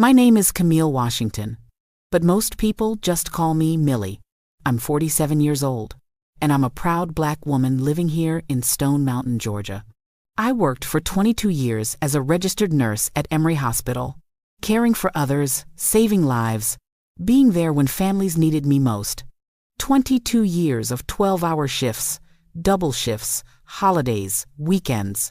My name is Camille Washington, but most people just call me Millie. I'm 47 years old, and I'm a proud Black woman living here in Stone Mountain, Georgia. I worked for 22 years as a registered nurse at Emory Hospital, caring for others, saving lives, being there when families needed me most. 22 years of 12-hour shifts, double shifts, holidays, weekends.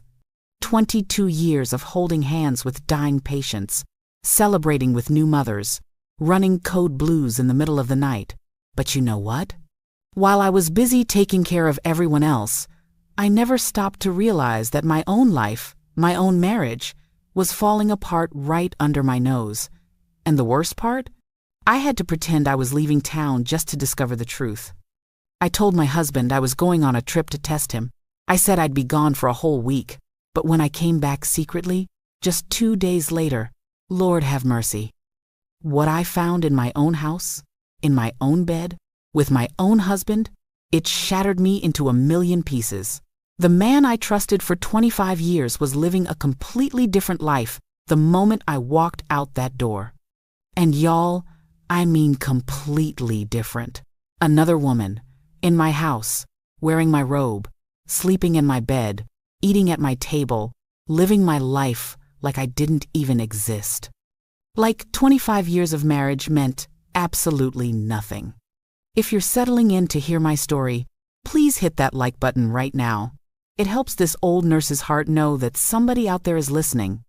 22 years of holding hands with dying patients, celebrating with new mothers, running code blues in the middle of the night. But you know what? While I was busy taking care of everyone else, I never stopped to realize that my own life, my own marriage, was falling apart right under my nose. And the worst part? I had to pretend I was leaving town just to discover the truth. I told my husband I was going on a trip to test him. I said I'd be gone for a whole week, but when I came back secretly, just 2 days later, Lord have mercy. What I found in my own house, in my own bed, with my own husband, it shattered me into a million pieces. The man I trusted for 25 years was living a completely different life the moment I walked out that door. And y'all, I mean completely different. Another woman, in my house, wearing my robe, sleeping in my bed, eating at my table, living my life like I didn't even exist. Like 25 years of marriage meant absolutely nothing. If you're settling in to hear my story, please hit that like button right now. It helps this old nurse's heart know that somebody out there is listening.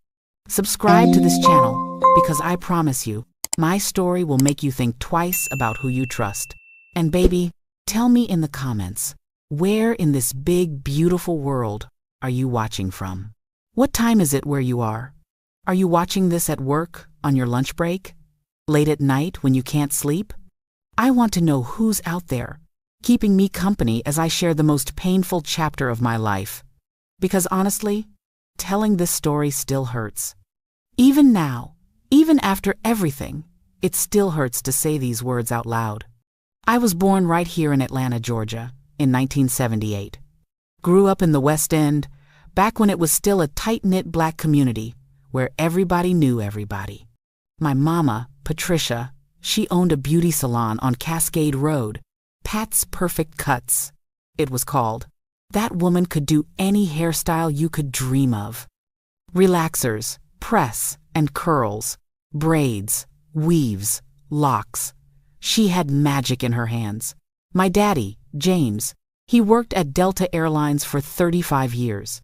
Subscribe to this channel, because I promise you, my story will make you think twice about who you trust. And baby, tell me in the comments, where in this big, beautiful world are you watching from? What time is it where you are? Are you watching this at work, on your lunch break? Late at night when you can't sleep? I want to know who's out there, keeping me company as I share the most painful chapter of my life. Because honestly, telling this story still hurts. Even now, even after everything, it still hurts to say these words out loud. I was born right here in Atlanta, Georgia, in 1978. Grew up in the West End, back when it was still a tight-knit Black community, where everybody knew everybody. My mama, Patricia, she owned a beauty salon on Cascade Road, Pat's Perfect Cuts, it was called. That woman could do any hairstyle you could dream of. Relaxers, press, and curls, braids, weaves, locks. She had magic in her hands. My daddy, James, he worked at Delta Airlines for 35 years.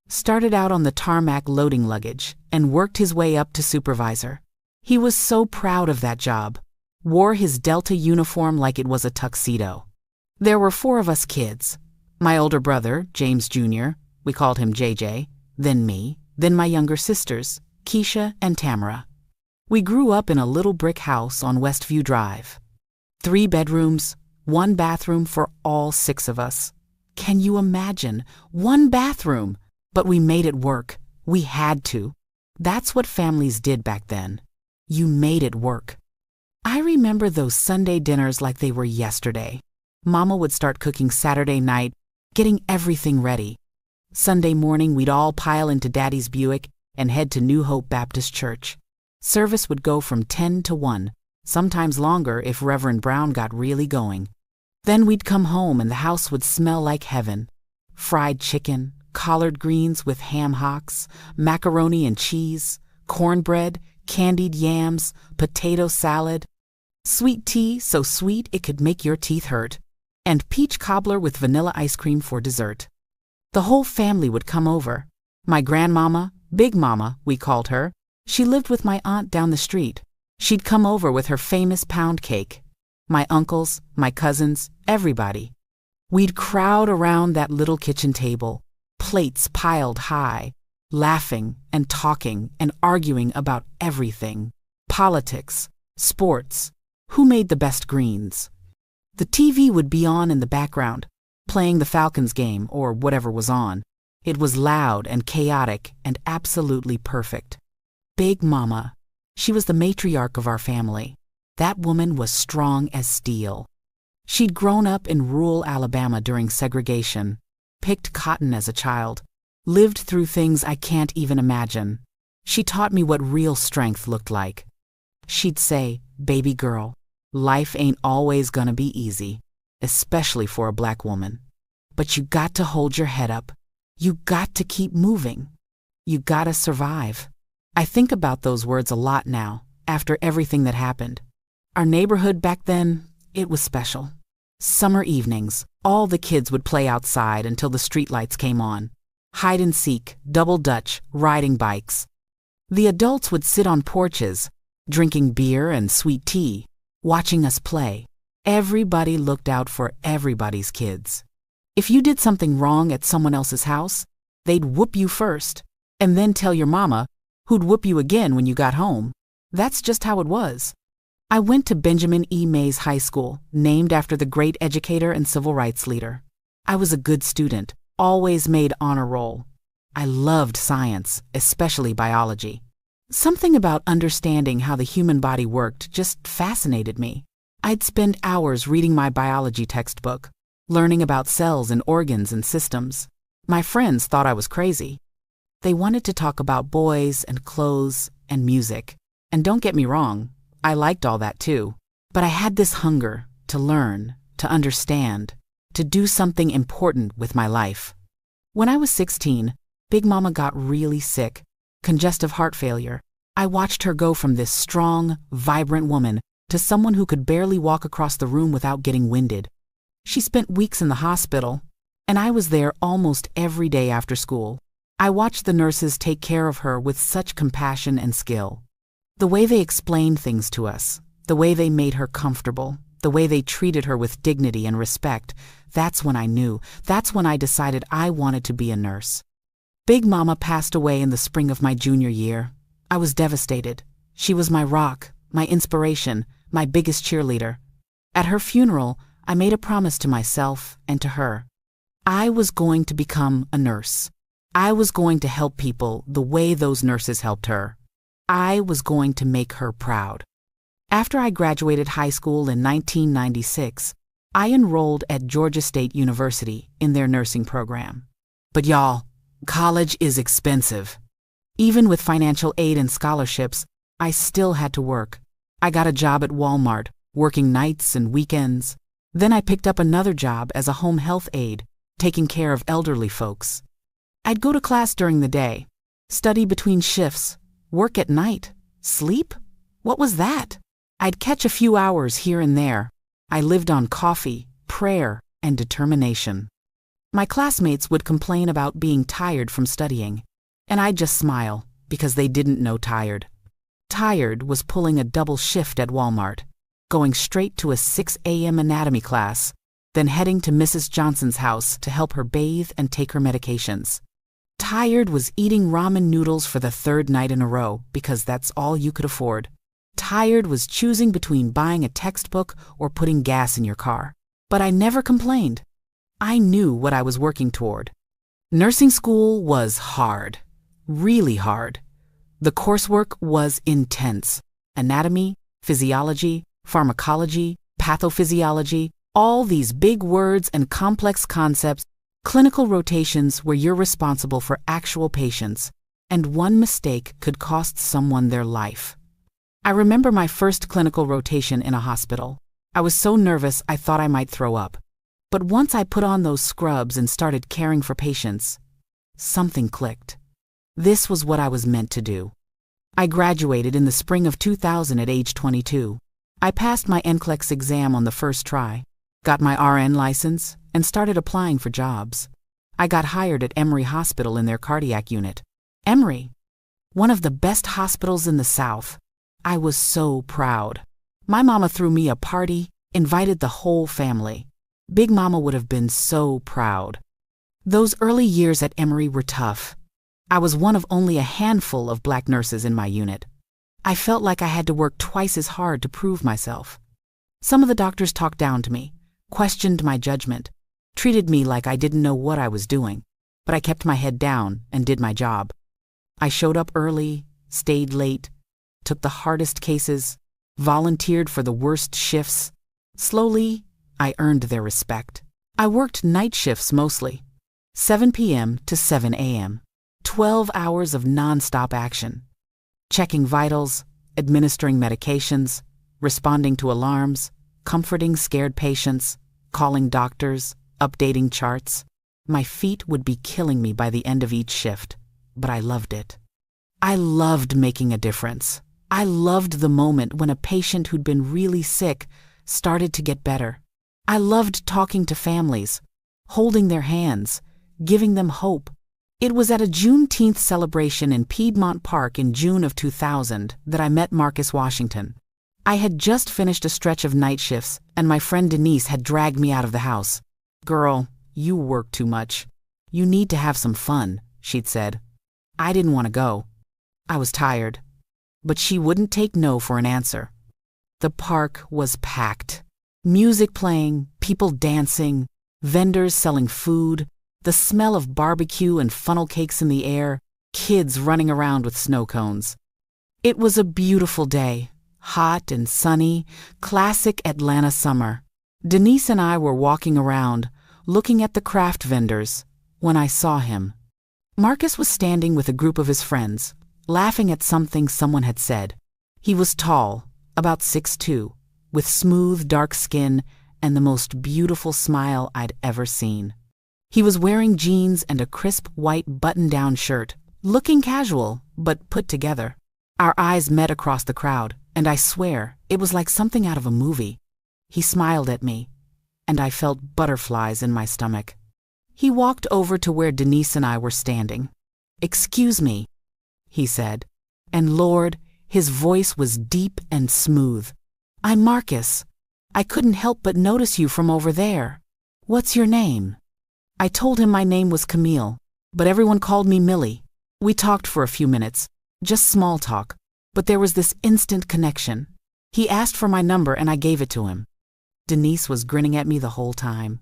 Started out on the tarmac loading luggage and worked his way up to supervisor. He was so proud of that job, wore his Delta uniform like it was a tuxedo. There were 4 of us kids. My older brother, James Jr., we called him JJ, then me, then my younger sisters, Keisha and Tamara. We grew up in a little brick house on Westview Drive. 3 bedrooms, 1 bathroom for all 6 of us. Can you imagine? 1 bathroom! But we made it work. We had to. That's what families did back then. You made it work. I remember those Sunday dinners like they were yesterday. Mama would start cooking Saturday night, getting everything ready. Sunday morning, we'd all pile into Daddy's Buick and head to New Hope Baptist Church. Service would go from 10 to 1, sometimes longer if Reverend Brown got really going. Then we'd come home and the house would smell like heaven. Fried chicken, collard greens with ham hocks, macaroni and cheese, cornbread, candied yams, potato salad, sweet tea so sweet it could make your teeth hurt, and peach cobbler with vanilla ice cream for dessert. The whole family would come over. My grandmama, Big Mama, we called her, she lived with my aunt down the street. She'd come over with her famous pound cake. My uncles, my cousins, everybody. We'd crowd around that little kitchen table, plates piled high, laughing and talking and arguing about everything. Politics, sports, who made the best greens. The TV would be on in the background, playing the Falcons game or whatever was on. It was loud and chaotic and absolutely perfect. Big Mama, she was the matriarch of our family. That woman was strong as steel. She'd grown up in rural Alabama during segregation, picked cotton as a child, lived through things I can't even imagine. She taught me what real strength looked like. She'd say, "Baby girl, life ain't always gonna be easy, especially for a black woman. But you got to hold your head up. You got to keep moving. You gotta survive." I think about those words a lot now, after everything that happened. Our neighborhood back then, it was special. Summer evenings, all the kids would play outside until the streetlights came on. Hide and seek, double dutch, riding bikes. The adults would sit on porches, drinking beer and sweet tea, watching us play. Everybody looked out for everybody's kids. If you did something wrong at someone else's house, they'd whoop you first, and then tell your mama, who'd whoop you again when you got home. That's just how it was. I went to Benjamin E. Mays High School, named after the great educator and civil rights leader. I was a good student, always made honor roll. I loved science, especially biology. Something about understanding how the human body worked just fascinated me. I'd spend hours reading my biology textbook, learning about cells and organs and systems. My friends thought I was crazy. They wanted to talk about boys and clothes and music. And don't get me wrong, I liked all that too. But I had this hunger to learn, to understand, to do something important with my life. When I was 16, Big Mama got really sick, congestive heart failure. I watched her go from this strong, vibrant woman to someone who could barely walk across the room without getting winded. She spent weeks in the hospital, and I was there almost every day after school. I watched the nurses take care of her with such compassion and skill. The way they explained things to us, the way they made her comfortable, the way they treated her with dignity and respect, that's when I knew, that's when I decided I wanted to be a nurse. Big Mama passed away in the spring of my junior year. I was devastated. She was my rock, my inspiration, my biggest cheerleader. At her funeral, I made a promise to myself and to her. I was going to become a nurse. I was going to help people the way those nurses helped her. I was going to make her proud. After I graduated high school in 1996, I enrolled at Georgia State University in their nursing program. But y'all, college is expensive. Even with financial aid and scholarships, I still had to work. I got a job at Walmart, working nights and weekends. Then I picked up another job as a home health aide, taking care of elderly folks. I'd go to class during the day, study between shifts, work at night, sleep? What was that? I'd catch a few hours here and there. I lived on coffee, prayer, and determination. My classmates would complain about being tired from studying, and I'd just smile because they didn't know tired. Tired was pulling a double shift at Walmart, going straight to a 6 a.m. anatomy class, then heading to Mrs. Johnson's house to help her bathe and take her medications. Tired was eating ramen noodles for the third night in a row because that's all you could afford. Tired was choosing between buying a textbook or putting gas in your car. But I never complained. I knew what I was working toward. Nursing school was hard, really hard. The coursework was intense. Anatomy, physiology, pharmacology, pathophysiology, all these big words and complex concepts, clinical rotations where you're responsible for actual patients, and one mistake could cost someone their life. I remember my first clinical rotation in a hospital. I was so nervous I thought I might throw up. But once I put on those scrubs and started caring for patients, something clicked. This was what I was meant to do. I graduated in the spring of 2000 at age 22. I passed my NCLEX exam on the first try, got my RN license, and started applying for jobs. I got hired at Emory Hospital in their cardiac unit. Emory, one of the best hospitals in the South. I was so proud. My mama threw me a party, invited the whole family. Big Mama would have been so proud. Those early years at Emory were tough. I was one of only a handful of black nurses in my unit. I felt like I had to work twice as hard to prove myself. Some of the doctors talked down to me, questioned my judgment, treated me like I didn't know what I was doing, but I kept my head down and did my job. I showed up early, stayed late, took the hardest cases, volunteered for the worst shifts. Slowly, I earned their respect. I worked night shifts mostly, 7 p.m. to 7 a.m., 12 hours of nonstop action. Checking vitals, administering medications, responding to alarms, comforting scared patients, calling doctors, updating charts. My feet would be killing me by the end of each shift, but I loved it. I loved making a difference. I loved the moment when a patient who'd been really sick started to get better. I loved talking to families, holding their hands, giving them hope. It was at a Juneteenth celebration in Piedmont Park in June of 2000 that I met Marcus Washington. I had just finished a stretch of night shifts, and my friend Denise had dragged me out of the house. "Girl, you work too much. You need to have some fun," she'd said. I didn't want to go. I was tired. But she wouldn't take no for an answer. The park was packed. Music playing, people dancing, vendors selling food, the smell of barbecue and funnel cakes in the air, kids running around with snow cones. It was a beautiful day, hot and sunny, classic Atlanta summer. Denise and I were walking around, looking at the craft vendors, when I saw him. Marcus was standing with a group of his friends, laughing at something someone had said. He was tall, about 6'2", with smooth, dark skin and the most beautiful smile I'd ever seen. He was wearing jeans and a crisp white button-down shirt, looking casual, but put together. Our eyes met across the crowd, and I swear, it was like something out of a movie. He smiled at me, and I felt butterflies in my stomach. He walked over to where Denise and I were standing. "Excuse me," he said, and Lord, his voice was deep and smooth. "I'm Marcus. I couldn't help but notice you from over there. What's your name?" I told him my name was Camille, but everyone called me Millie. We talked for a few minutes, just small talk, but there was this instant connection. He asked for my number and I gave it to him. Denise was grinning at me the whole time.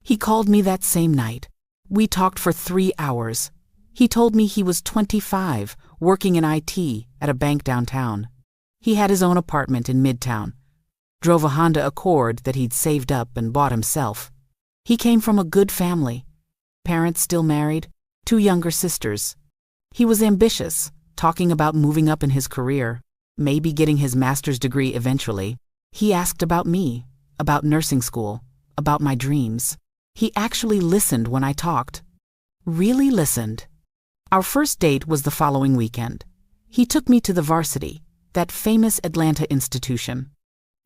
He called me that same night. We talked for 3 hours. He told me he was 25, working in IT at a bank downtown. He had his own apartment in Midtown, drove a Honda Accord that he'd saved up and bought himself. He came from a good family. Parents still married, 2 younger sisters. He was ambitious, talking about moving up in his career, maybe getting his master's degree eventually. He asked about me, about nursing school, about my dreams. He actually listened when I talked. Really listened. Our first date was the following weekend. He took me to the Varsity, that famous Atlanta institution.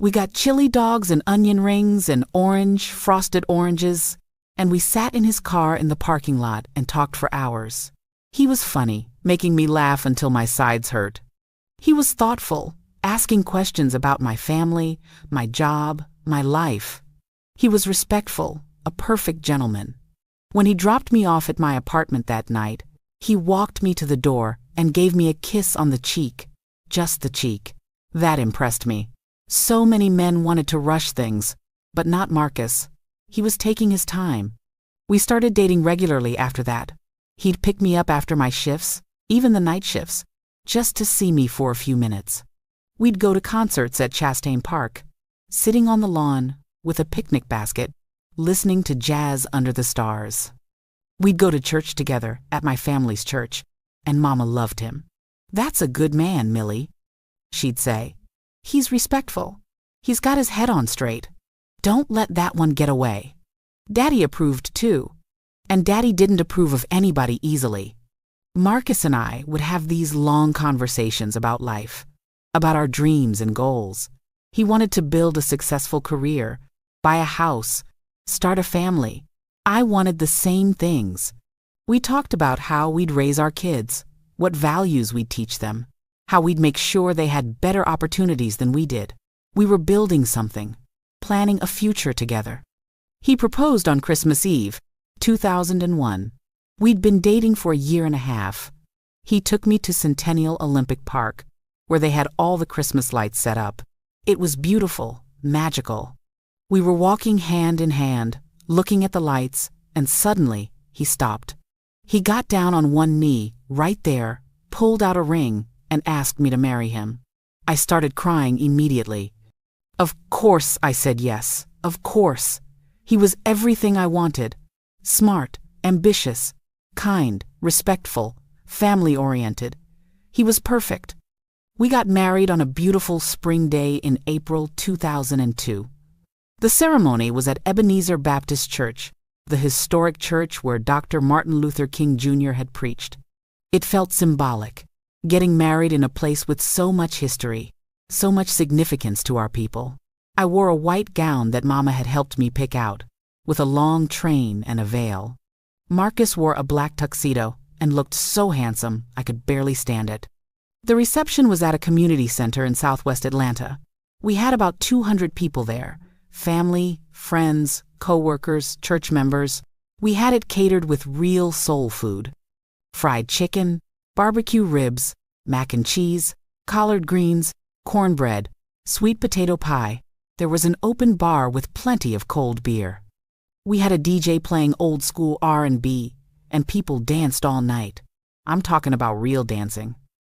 We got chili dogs and onion rings and orange, frosted oranges, and we sat in his car in the parking lot and talked for hours. He was funny, making me laugh until my sides hurt. He was thoughtful, asking questions about my family, my job, my life. He was respectful, a perfect gentleman. When he dropped me off at my apartment that night, he walked me to the door and gave me a kiss on the cheek, just the cheek. That impressed me. So many men wanted to rush things, but not Marcus. He was taking his time. We started dating regularly after that. He'd pick me up after my shifts, even the night shifts, just to see me for a few minutes. We'd go to concerts at Chastain Park, sitting on the lawn with a picnic basket, listening to jazz under the stars. We'd go to church together at my family's church, and Mama loved him. "That's a good man, Millie," she'd say. "He's respectful. He's got his head on straight. Don't let that one get away." Daddy approved too, and Daddy didn't approve of anybody easily. Marcus and I would have these long conversations about life, about our dreams and goals. He wanted to build a successful career, buy a house, start a family. I wanted the same things. We talked about how we'd raise our kids, what values we'd teach them, how we'd make sure they had better opportunities than we did. We were building something, planning a future together. He proposed on Christmas Eve, 2001. We'd been dating for a year and a half. He took me to Centennial Olympic Park, where they had all the Christmas lights set up. It was beautiful, magical. We were walking hand in hand, looking at the lights, and suddenly he stopped. He got down on one knee, right there, pulled out a ring, and asked me to marry him. I started crying immediately. Of course I said yes, of course. He was everything I wanted. Smart, ambitious, kind, respectful, family-oriented. He was perfect. We got married on a beautiful spring day in April 2002. The ceremony was at Ebenezer Baptist Church, the historic church where Dr. Martin Luther King Jr. had preached. It felt symbolic, getting married in a place with so much history, so much significance to our people. I wore a white gown that Mama had helped me pick out, with a long train and a veil. Marcus wore a black tuxedo and looked so handsome I could barely stand it. The reception was at a community center in Southwest Atlanta. We had about 200 people there, family, friends, co-workers, church members. We had it catered with real soul food. Fried chicken, barbecue ribs, mac and cheese, collard greens, cornbread, sweet potato pie. There was an open bar with plenty of cold beer. We had a DJ playing old school R&B, and people danced all night. I'm talking about real dancing.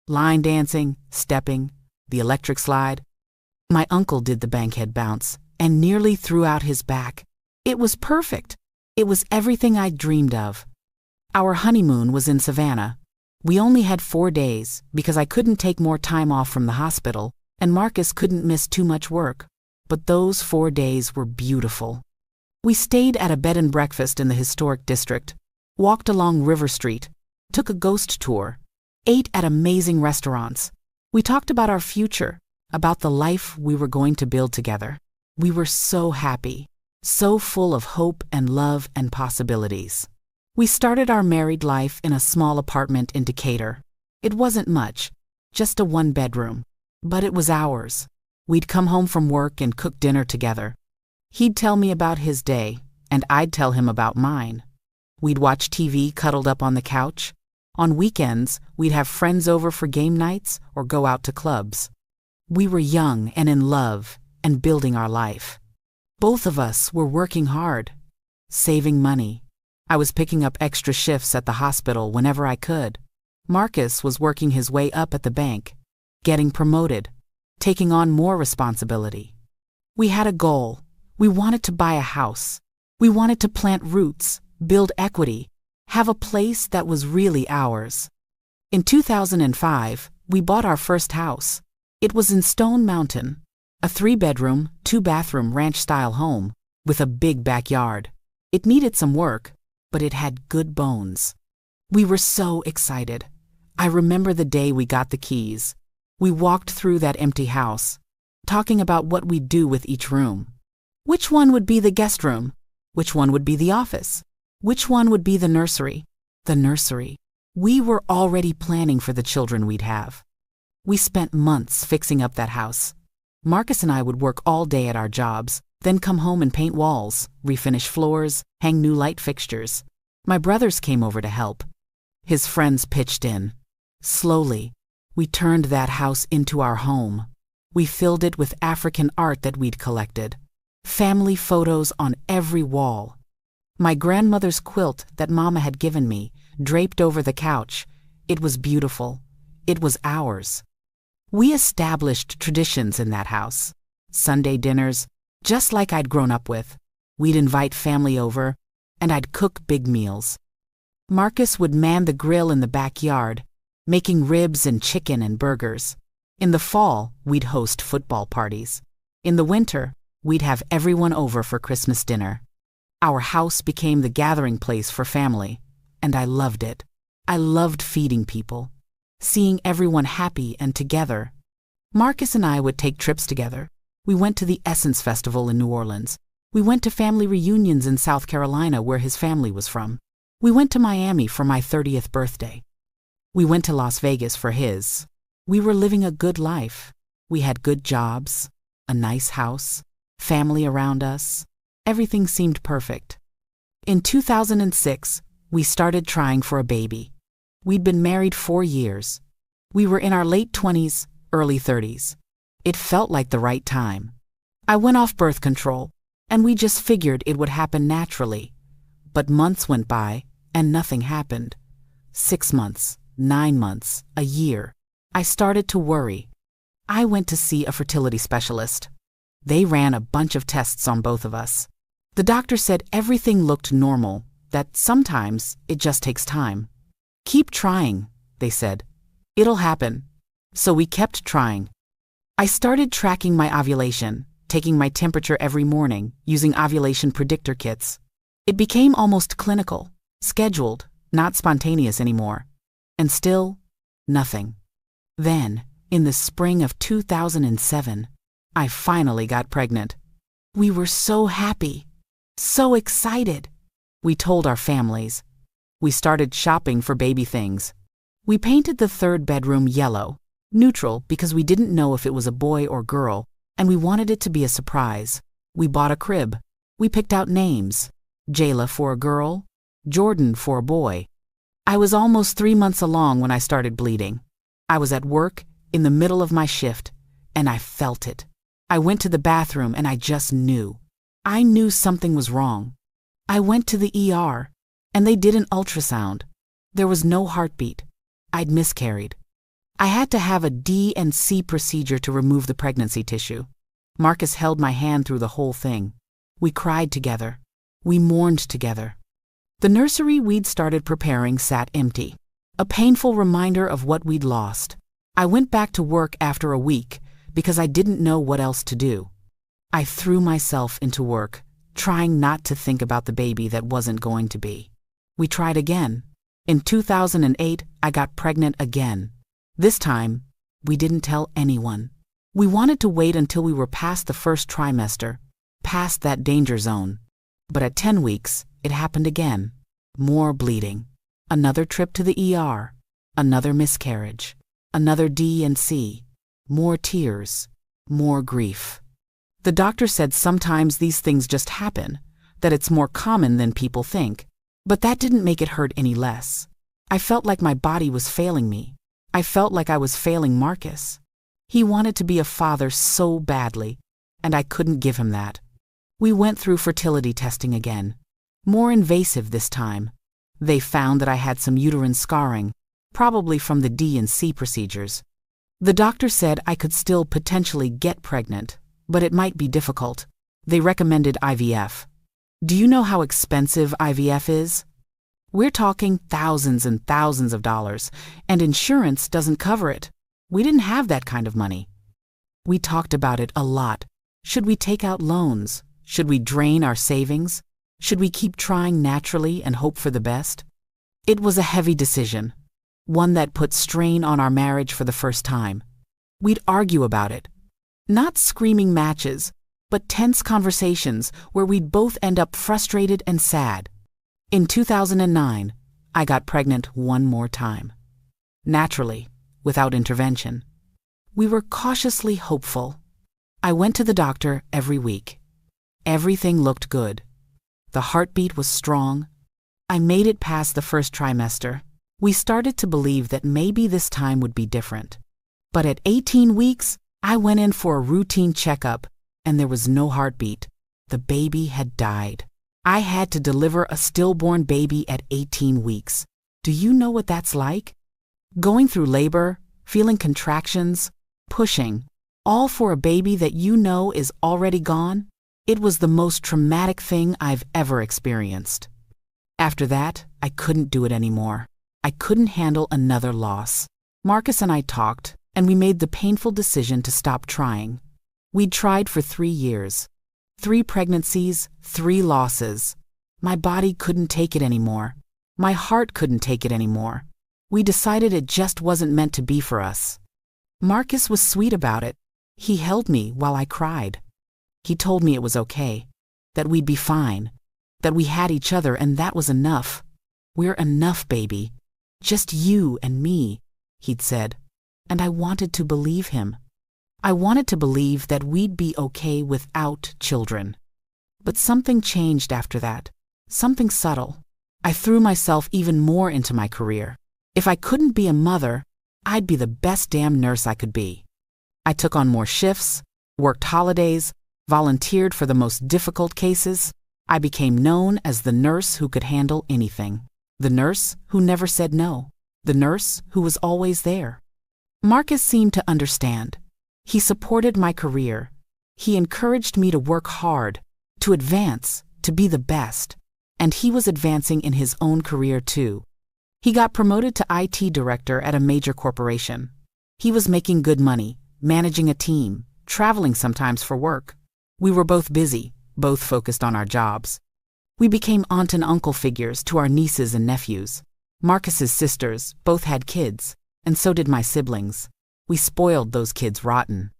Line dancing, stepping, the electric slide. My uncle did the bankhead bounce and nearly threw out his back. It was perfect. It was everything I'd dreamed of. Our honeymoon was in Savannah. We only had 4 days because I couldn't take more time off from the hospital, and Marcus couldn't miss too much work. But those 4 days were beautiful. We stayed at a bed and breakfast in the historic district, walked along River Street, took a ghost tour, ate at amazing restaurants. We talked about our future, about the life we were going to build together. We were so happy, so full of hope and love and possibilities. We started our married life in a small apartment in Decatur. It wasn't much, just a 1-bedroom, but it was ours. We'd come home from work and cook dinner together. He'd tell me about his day, and I'd tell him about mine. We'd watch TV cuddled up on the couch. On weekends, we'd have friends over for game nights or go out to clubs. We were young and in love and building our life. Both of us were working hard, saving money. I was picking up extra shifts at the hospital whenever I could. Marcus was working his way up at the bank, getting promoted, taking on more responsibility. We had a goal. We wanted to buy a house. We wanted to plant roots, build equity, have a place that was really ours. In 2005, we bought our first house. It was in Stone Mountain, a 3-bedroom, 2-bathroom ranch-style home with a big backyard. It needed some work, but it had good bones. We were so excited. I remember the day we got the keys. We walked through that empty house, talking about what we'd do with each room. Which one would be the guest room? Which one would be the office? Which one would be the nursery? The nursery. We were already planning for the children we'd have. We spent months fixing up that house. Marcus and I would work all day at our jobs, then come home and paint walls, refinish floors, hang new light fixtures. My brothers came over to help. His friends pitched in. Slowly, we turned that house into our home. We filled it with African art that we'd collected. Family photos on every wall. My grandmother's quilt that Mama had given me, draped over the couch. It was beautiful. It was ours. We established traditions in that house. Sunday dinners, just like I'd grown up with. We'd invite family over, and I'd cook big meals. Marcus would man the grill in the backyard, making ribs and chicken and burgers. In the fall, we'd host football parties. In the winter, we'd have everyone over for Christmas dinner. Our house became the gathering place for family, and I loved it. I loved feeding people, seeing everyone happy and together. Marcus and I would take trips together. We went to the Essence Festival in New Orleans. We went to family reunions in South Carolina where his family was from. We went to Miami for my 30th birthday. We went to Las Vegas for his. We were living a good life. We had good jobs, a nice house, family around us. Everything seemed perfect. In 2006, we started trying for a baby. We'd been married 4 years. We were in our late 20s, early 30s. It felt like the right time. I went off birth control, and we just figured it would happen naturally. But months went by, and nothing happened. 6 months, 9 months, a year. I started to worry. I went to see a fertility specialist. They ran a bunch of tests on both of us. The doctor said everything looked normal, that sometimes it just takes time. Keep trying, they said. It'll happen. So we kept trying. I started tracking my ovulation, taking my temperature every morning, using ovulation predictor kits. It became almost clinical, scheduled, not spontaneous anymore. And still, nothing. Then, in the spring of 2007, I finally got pregnant. We were so happy, so excited. We told our families. We started shopping for baby things. We painted the third bedroom yellow, neutral because we didn't know if it was a boy or girl, and we wanted it to be a surprise. We bought a crib. We picked out names. Jayla for a girl, Jordan for a boy. I was almost 3 months along when I started bleeding. I was at work, in the middle of my shift, and I felt it. I went to the bathroom and I just knew. I knew something was wrong. I went to the ER, and they did an ultrasound. There was no heartbeat. I'd miscarried. I had to have a D&C procedure to remove the pregnancy tissue. Marcus held my hand through the whole thing. We cried together. We mourned together. The nursery we'd started preparing sat empty, a painful reminder of what we'd lost. I went back to work after a week because I didn't know what else to do. I threw myself into work, trying not to think about the baby that wasn't going to be. We tried again. In 2008, I got pregnant again. This time, we didn't tell anyone. We wanted to wait until we were past the first trimester, past that danger zone. But at 10 weeks, it happened again. More bleeding. Another trip to the ER. Another miscarriage. Another D&C. More tears. More grief. The doctor said sometimes these things just happen, that it's more common than people think. But that didn't make it hurt any less. I felt like my body was failing me. I felt like I was failing Marcus. He wanted to be a father so badly, and I couldn't give him that. We went through fertility testing again. More invasive this time. They found that I had some uterine scarring, probably from the D&C procedures. The doctor said I could still potentially get pregnant, but it might be difficult. They recommended IVF. Do you know how expensive IVF is? We're talking thousands and thousands of dollars, and insurance doesn't cover it. We didn't have that kind of money. We talked about it a lot. Should we take out loans? Should we drain our savings? Should we keep trying naturally and hope for the best? It was a heavy decision, one that put strain on our marriage for the first time. We'd argue about it. Not screaming matches, but tense conversations where we'd both end up frustrated and sad. In 2009, I got pregnant one more time. Naturally, without intervention. We were cautiously hopeful. I went to the doctor every week. Everything looked good. The heartbeat was strong. I made it past the first trimester. We started to believe that maybe this time would be different. But at 18 weeks, I went in for a routine checkup, and there was no heartbeat. The baby had died. I had to deliver a stillborn baby at 18 weeks. Do you know what that's like? Going through labor, feeling contractions, pushing, all for a baby that you know is already gone? It was the most traumatic thing I've ever experienced. After that, I couldn't do it anymore. I couldn't handle another loss. Marcus and I talked, and we made the painful decision to stop trying. We'd tried for 3 years. 3 pregnancies, 3 losses. My body couldn't take it anymore. My heart couldn't take it anymore. We decided it just wasn't meant to be for us. Marcus was sweet about it. He held me while I cried. He told me it was okay, that we'd be fine, that we had each other and that was enough. We're enough, baby. Just you and me, he'd said. And I wanted to believe him. I wanted to believe that we'd be okay without children. But something changed after that. Something subtle. I threw myself even more into my career. If I couldn't be a mother, I'd be the best damn nurse I could be. I took on more shifts, worked holidays, volunteered for the most difficult cases. I became known as the nurse who could handle anything. The nurse who never said no. The nurse who was always there. Marcus seemed to understand. He supported my career. He encouraged me to work hard, to advance, to be the best. And he was advancing in his own career too. He got promoted to IT director at a major corporation. He was making good money, managing a team, traveling sometimes for work. We were both busy, both focused on our jobs. We became aunt and uncle figures to our nieces and nephews. Marcus's sisters both had kids, and so did my siblings. We spoiled those kids rotten.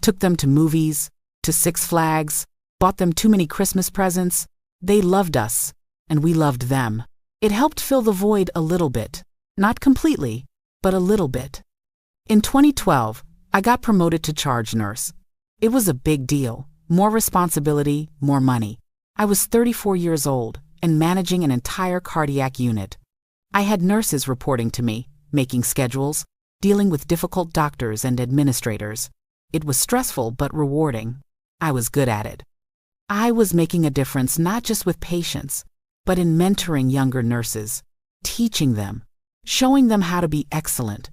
Took them to movies, to Six Flags, bought them too many Christmas presents. They loved us, and we loved them. It helped fill the void a little bit. Not completely, but a little bit. In 2012, I got promoted to charge nurse. It was a big deal. More responsibility, more money. I was 34 years old and managing an entire cardiac unit. I had nurses reporting to me, making schedules, dealing with difficult doctors and administrators. It was stressful but rewarding. I was good at it. I was making a difference not just with patients, but in mentoring younger nurses, teaching them, showing them how to be excellent.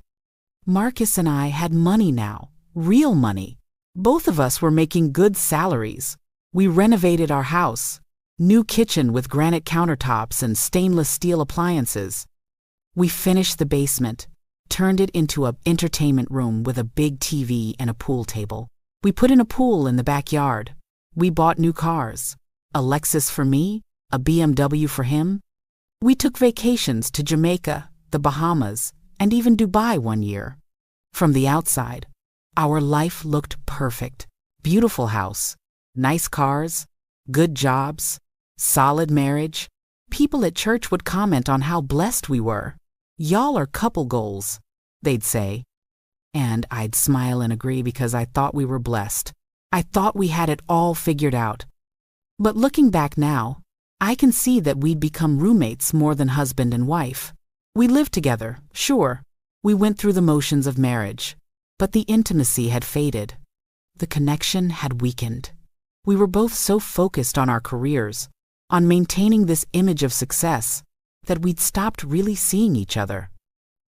Marcus and I had money now, real money. Both of us were making good salaries. We renovated our house, new kitchen with granite countertops and stainless steel appliances. We finished the basement, turned it into an entertainment room with a big TV and a pool table. We put in a pool in the backyard. We bought new cars, a Lexus for me, a BMW for him. We took vacations to Jamaica, the Bahamas, and even Dubai one year. From the outside, our life looked perfect. Beautiful house, nice cars, good jobs, solid marriage. People at church would comment on how blessed we were. "Y'all are couple goals," they'd say. And I'd smile and agree because I thought we were blessed. I thought we had it all figured out. But looking back now, I can see that we'd become roommates more than husband and wife. We lived together, sure. We went through the motions of marriage. But the intimacy had faded. The connection had weakened. We were both so focused on our careers, on maintaining this image of success, that we'd stopped really seeing each other.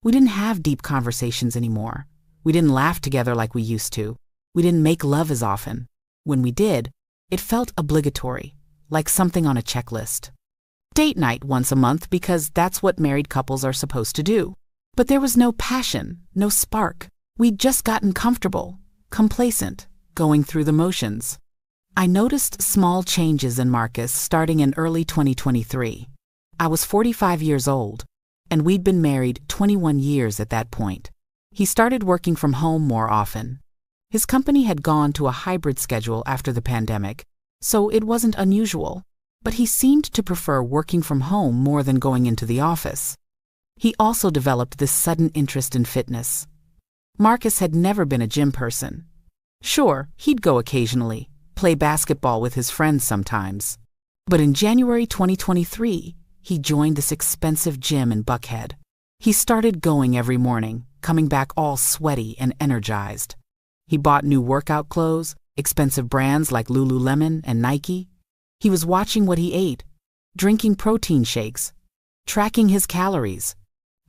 We didn't have deep conversations anymore. We didn't laugh together like we used to. We didn't make love as often. When we did, it felt obligatory, like something on a checklist. Date night once a month because that's what married couples are supposed to do. But there was no passion, no spark. We'd just gotten comfortable, complacent, going through the motions. I noticed small changes in Marcus starting in early 2023. I was 45 years old, and we'd been married 21 years at that point. He started working from home more often. His company had gone to a hybrid schedule after the pandemic, so it wasn't unusual, but he seemed to prefer working from home more than going into the office. He also developed this sudden interest in fitness. Marcus had never been a gym person. Sure, he'd go occasionally, play basketball with his friends sometimes. But in January 2023, he joined this expensive gym in Buckhead. He started going every morning, coming back all sweaty and energized. He bought new workout clothes, expensive brands like Lululemon and Nike. He was watching what he ate, drinking protein shakes, tracking his calories.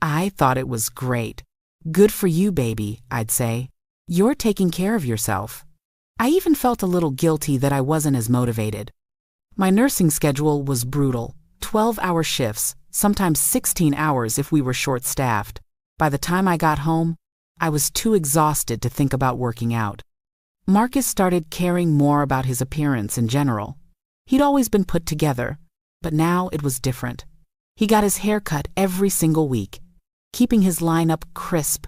I thought it was great. "Good for you, baby," I'd say. "You're taking care of yourself." I even felt a little guilty that I wasn't as motivated. My nursing schedule was brutal, 12-hour shifts, sometimes 16 hours if we were short-staffed. By the time I got home, I was too exhausted to think about working out. Marcus started caring more about his appearance in general. He'd always been put together, but now it was different. He got his hair cut every single week, keeping his lineup crisp.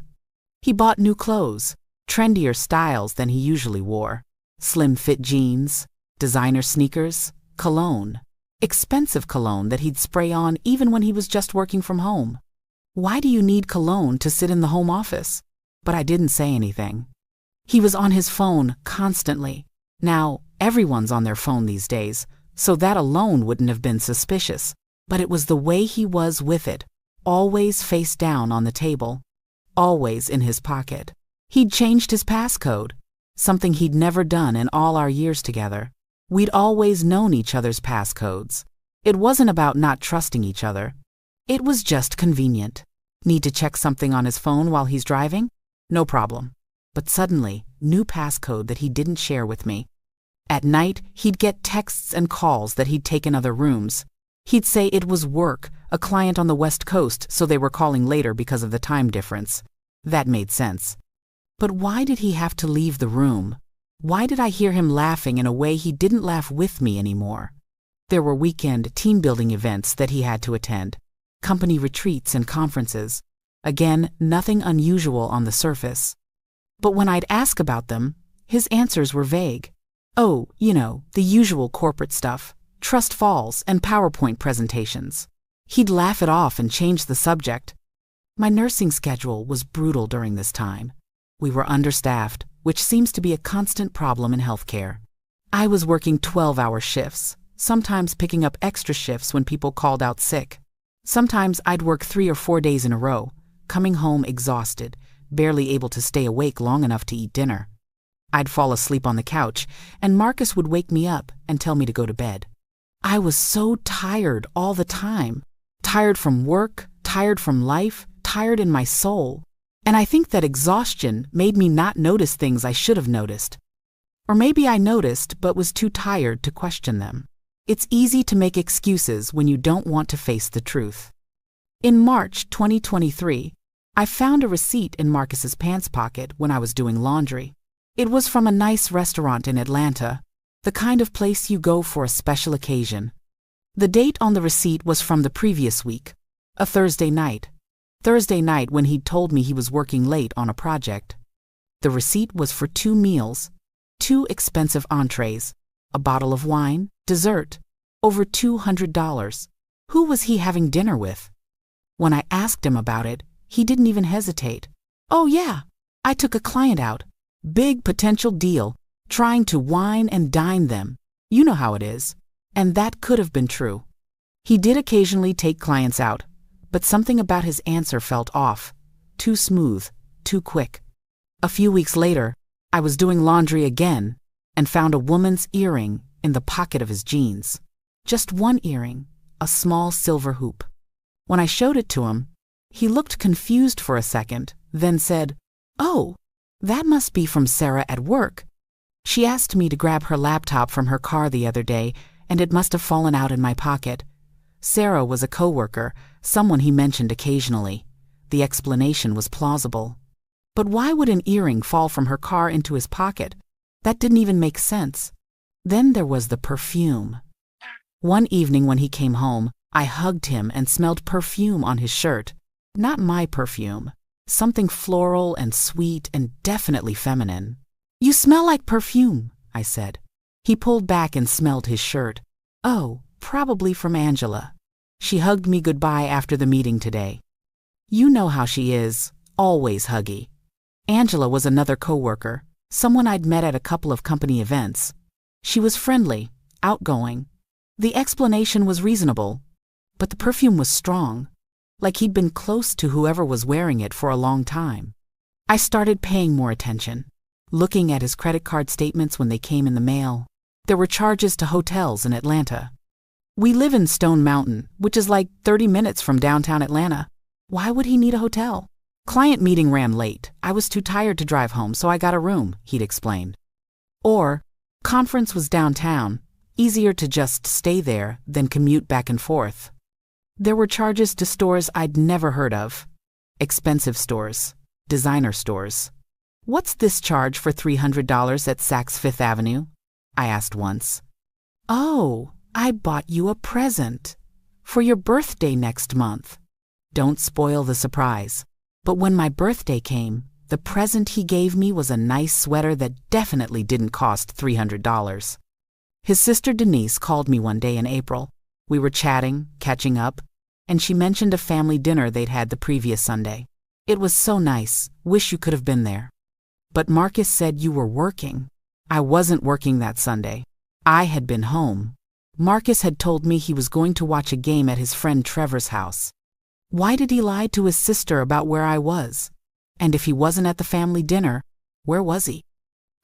He bought new clothes, trendier styles than he usually wore. Slim-fit jeans, designer sneakers, cologne. Expensive cologne that he'd spray on even when he was just working from home. Why do you need cologne to sit in the home office? But I didn't say anything. He was on his phone constantly. Now, everyone's on their phone these days, so that alone wouldn't have been suspicious. But it was the way he was with it, always face down on the table, always in his pocket. He'd changed his passcode, something he'd never done in all our years together. We'd always known each other's passcodes. It wasn't about not trusting each other. It was just convenient. Need to check something on his phone while he's driving? No problem. But suddenly, new passcode that he didn't share with me. At night, he'd get texts and calls that he'd taken other rooms. He'd say it was work, a client on the West Coast, so they were calling later because of the time difference. That made sense. But why did he have to leave the room? Why did I hear him laughing in a way he didn't laugh with me anymore? There were weekend team-building events that he had to attend, company retreats and conferences. Again, nothing unusual on the surface. But when I'd ask about them, his answers were vague. Oh, the usual corporate stuff, trust falls and PowerPoint presentations. He'd laugh it off and change the subject. My nursing schedule was brutal during this time. We were understaffed, which seems to be a constant problem in healthcare. I was working 12-hour shifts, sometimes picking up extra shifts when people called out sick. Sometimes I'd work 3 or 4 days in a row, coming home exhausted, barely able to stay awake long enough to eat dinner. I'd fall asleep on the couch, and Marcus would wake me up and tell me to go to bed. I was so tired all the time. Tired from work, tired from life, tired in my soul. And I think that exhaustion made me not notice things I should have noticed. Or maybe I noticed but was too tired to question them. It's easy to make excuses when you don't want to face the truth. In March 2023, I found a receipt in Marcus's pants pocket when I was doing laundry. It was from a nice restaurant in Atlanta, the kind of place you go for a special occasion. The date on the receipt was from the previous week, a Thursday night when he'd told me he was working late on a project. The receipt was for 2 meals, 2 expensive entrees, a bottle of wine, dessert, over $200. Who was he having dinner with? When I asked him about it, he didn't even hesitate. Oh yeah, I took a client out. Big potential deal, trying to wine and dine them. You know how it is. And that could have been true. He did occasionally take clients out, but something about his answer felt off. Too smooth, too quick. A few weeks later, I was doing laundry again and found a woman's earring in the pocket of his jeans. Just one earring, a small silver hoop. When I showed it to him, he looked confused for a second, then said, "Oh, that must be from Sarah at work. She asked me to grab her laptop from her car the other day, and it must have fallen out in my pocket." Sarah was a coworker, someone he mentioned occasionally. The explanation was plausible. But why would an earring fall from her car into his pocket? That didn't even make sense. Then there was the perfume. One evening when he came home, I hugged him and smelled perfume on his shirt. Not my perfume. Something floral and sweet and definitely feminine. "You smell like perfume," I said. He pulled back and smelled his shirt. "Oh, probably from Angela. She hugged me goodbye after the meeting today." You know how she is, always huggy. Angela was another coworker, someone I'd met at a couple of company events. She was friendly, outgoing. The explanation was reasonable, but the perfume was strong, like he'd been close to whoever was wearing it for a long time. I started paying more attention, looking at his credit card statements when they came in the mail. There were charges to hotels in Atlanta. We live in Stone Mountain, which is like 30 minutes from downtown Atlanta. Why would he need a hotel? "Client meeting ran late. I was too tired to drive home, so I got a room," he'd explained. Or, "Conference was downtown. Easier to just stay there than commute back and forth." There were charges to stores I'd never heard of. Expensive stores, designer stores. "What's this charge for $300 at Saks Fifth Avenue?" I asked once. "Oh, I bought you a present. For your birthday next month." Don't spoil the surprise. But when my birthday came, the present he gave me was a nice sweater that definitely didn't cost $300. His sister Denise called me one day in April. We were chatting, catching up, and she mentioned a family dinner they'd had the previous Sunday. "It was so nice. Wish you could have been there." "But Marcus said you were working." I wasn't working that Sunday. I had been home. Marcus had told me he was going to watch a game at his friend Trevor's house. Why did he lie to his sister about where I was? And if he wasn't at the family dinner, where was he?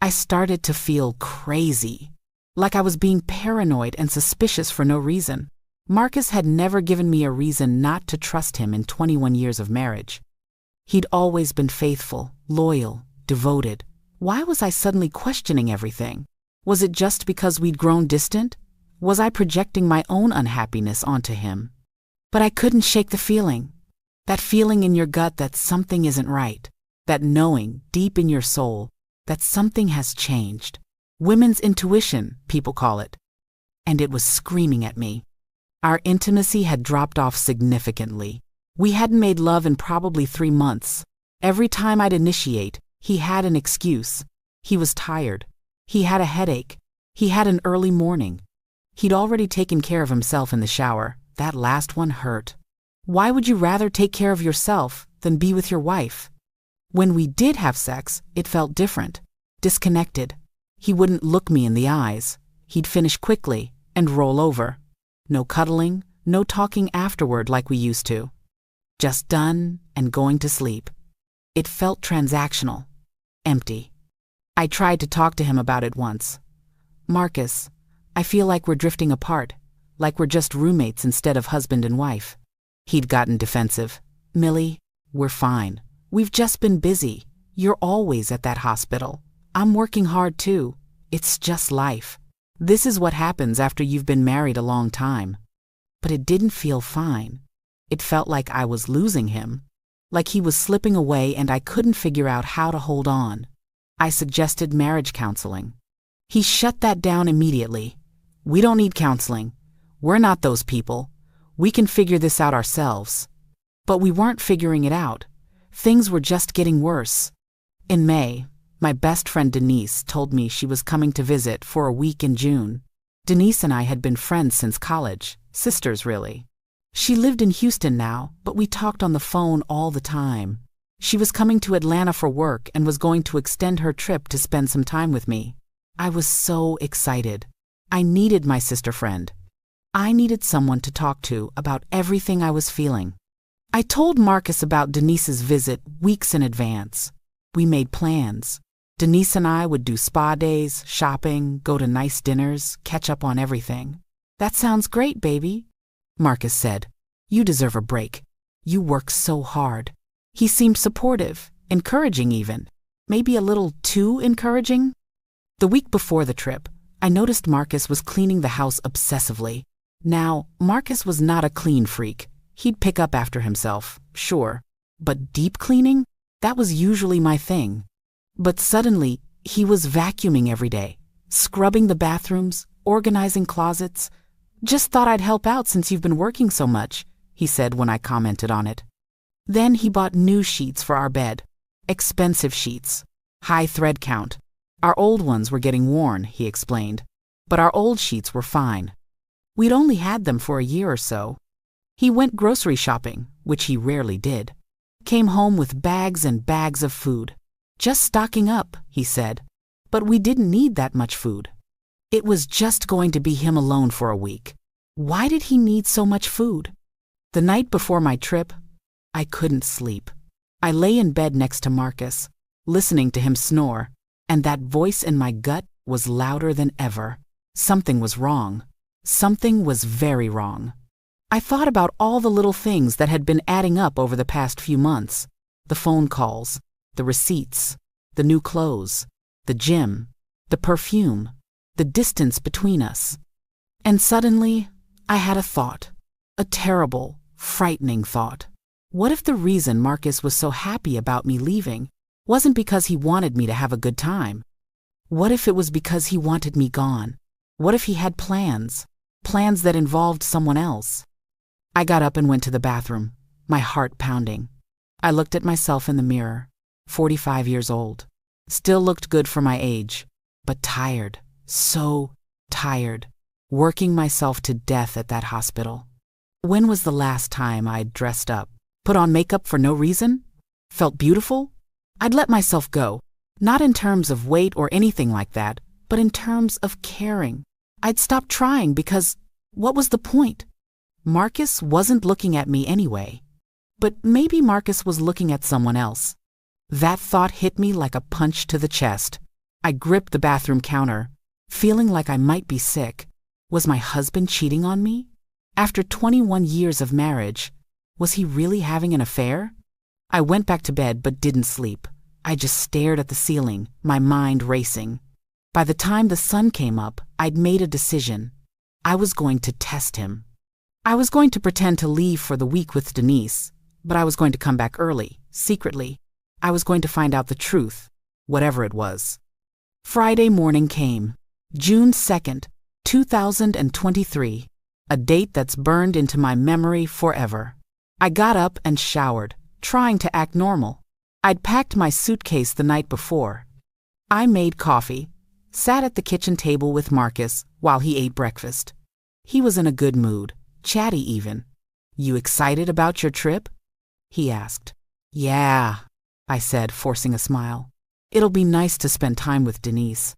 I started to feel crazy, like I was being paranoid and suspicious for no reason. Marcus had never given me a reason not to trust him in 21 years of marriage. He'd always been faithful, loyal, devoted. Why was I suddenly questioning everything? Was it just because we'd grown distant? Was I projecting my own unhappiness onto him? But I couldn't shake the feeling. That feeling in your gut that something isn't right. That knowing, deep in your soul, that something has changed. Women's intuition, people call it. And it was screaming at me. Our intimacy had dropped off significantly. We hadn't made love in probably 3 months. Every time I'd initiate, he had an excuse. He was tired. He had a headache. He had an early morning. He'd already taken care of himself in the shower. That last one hurt. Why would you rather take care of yourself than be with your wife? When we did have sex, it felt different. Disconnected. He wouldn't look me in the eyes. He'd finish quickly and roll over. No cuddling, no talking afterward like we used to. Just done and going to sleep. It felt transactional. Empty. I tried to talk to him about it once. Marcus, I feel like we're drifting apart, like we're just roommates instead of husband and wife. He'd gotten defensive. Millie, we're fine. We've just been busy. You're always at that hospital. I'm working hard too. It's just life. This is what happens after you've been married a long time. But it didn't feel fine. It felt like I was losing him. Like he was slipping away and I couldn't figure out how to hold on. I suggested marriage counseling. He shut that down immediately. We don't need counseling. We're not those people. We can figure this out ourselves. But we weren't figuring it out. Things were just getting worse. In May, my best friend Denise told me she was coming to visit for a week in June. Denise and I had been friends since college, sisters really. She lived in Houston now, but we talked on the phone all the time. She was coming to Atlanta for work and was going to extend her trip to spend some time with me. I was so excited. I needed my sister friend. I needed someone to talk to about everything I was feeling. I told Marcus about Denise's visit weeks in advance. We made plans. Denise and I would do spa days, shopping, go to nice dinners, catch up on everything. That sounds great, baby, Marcus said. You deserve a break. You work so hard. He seemed supportive, encouraging even. Maybe a little too encouraging? The week before the trip, I noticed Marcus was cleaning the house obsessively. Now, Marcus was not a clean freak. He'd pick up after himself, sure. But deep cleaning? That was usually my thing. But suddenly, he was vacuuming every day, scrubbing the bathrooms, organizing closets. Just thought I'd help out since you've been working so much, he said when I commented on it. Then he bought new sheets for our bed. Expensive sheets. High thread count. Our old ones were getting worn, he explained. But our old sheets were fine. We'd only had them for a year or so. He went grocery shopping, which he rarely did. Came home with bags and bags of food. Just stocking up, he said. But we didn't need that much food. It was just going to be him alone for a week. Why did he need so much food? The night before my trip, I couldn't sleep. I lay in bed next to Marcus, listening to him snore, and that voice in my gut was louder than ever. Something was wrong. Something was very wrong. I thought about all the little things that had been adding up over the past few months. The phone calls, the receipts, the new clothes, the gym, the perfume, the distance between us. And suddenly, I had a thought. A terrible, frightening thought. What if the reason Marcus was so happy about me leaving wasn't because he wanted me to have a good time? What if it was because he wanted me gone? What if he had plans? Plans that involved someone else? I got up and went to the bathroom, my heart pounding. I looked at myself in the mirror, 45 years old. Still looked good for my age, but tired, so tired, working myself to death at that hospital. When was the last time I'd dressed up, put on makeup for no reason? Felt beautiful? I'd let myself go, not in terms of weight or anything like that, but in terms of caring. I'd stopped trying because what was the point? Marcus wasn't looking at me anyway. But maybe Marcus was looking at someone else. That thought hit me like a punch to the chest. I gripped the bathroom counter, feeling like I might be sick. Was my husband cheating on me? After 21 years of marriage, was he really having an affair? I went back to bed but didn't sleep. I just stared at the ceiling, my mind racing. By the time the sun came up, I'd made a decision. I was going to test him. I was going to pretend to leave for the week with Denise, but I was going to come back early, secretly, I was going to find out the truth, whatever it was. Friday morning came. June 2nd, 2023. A date that's burned into my memory forever. I got up and showered, trying to act normal. I'd packed my suitcase the night before. I made coffee, sat at the kitchen table with Marcus while he ate breakfast. He was in a good mood, chatty even. "You excited about your trip?" he asked. "Yeah," I said, forcing a smile. "It'll be nice to spend time with Denise."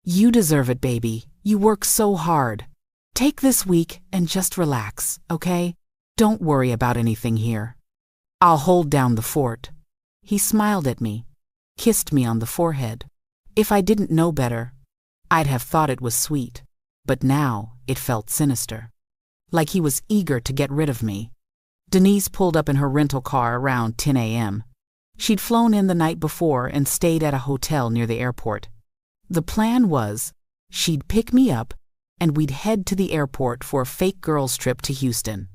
"You deserve it, baby. You work so hard. Take this week and just relax, okay? Don't worry about anything here. I'll hold down the fort." He smiled at me, kissed me on the forehead. If I didn't know better, I'd have thought it was sweet, but now it felt sinister. Like he was eager to get rid of me. Denise pulled up in her rental car around 10 a.m. She'd flown in the night before and stayed at a hotel near the airport. The plan was, she'd pick me up and we'd head to the airport for a fake girls' trip to Houston.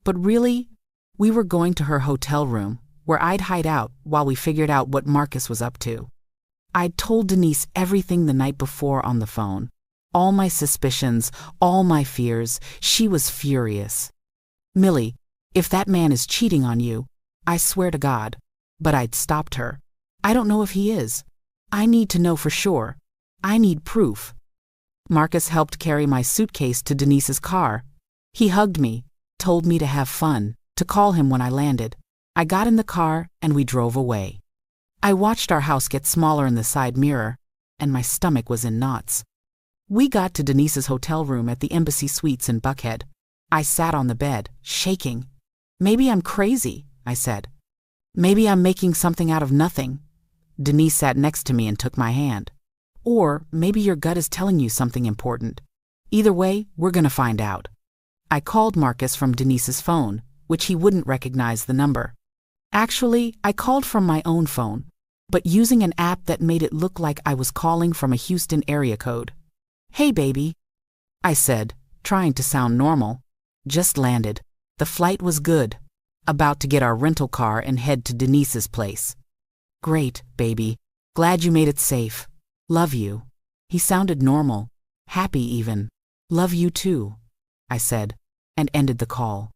But really, we were going to her hotel room, where I'd hide out while we figured out what Marcus was up to. I'd told Denise everything the night before on the phone. All my suspicions, all my fears. She was furious. "Millie, if that man is cheating on you, I swear to God." But I'd stopped her. "I don't know if he is. I need to know for sure. I need proof." Marcus helped carry my suitcase to Denise's car. He hugged me, told me to have fun, to call him when I landed. I got in the car and we drove away. I watched our house get smaller in the side mirror, and my stomach was in knots. We got to Denise's hotel room at the Embassy Suites in Buckhead. I sat on the bed, shaking. "Maybe I'm crazy," I said. "Maybe I'm making something out of nothing." Denise sat next to me and took my hand. "Or maybe your gut is telling you something important. Either way, we're gonna find out." I called Marcus from Denise's phone, which he wouldn't recognize the number. Actually, I called from my own phone, but using an app that made it look like I was calling from a Houston area code. "Hey, baby," I said, trying to sound normal. "Just landed. The flight was good. About to get our rental car and head to Denise's place." "Great, baby. Glad you made it safe. Love you." He sounded normal, happy even. "Love you too," I said, and ended the call.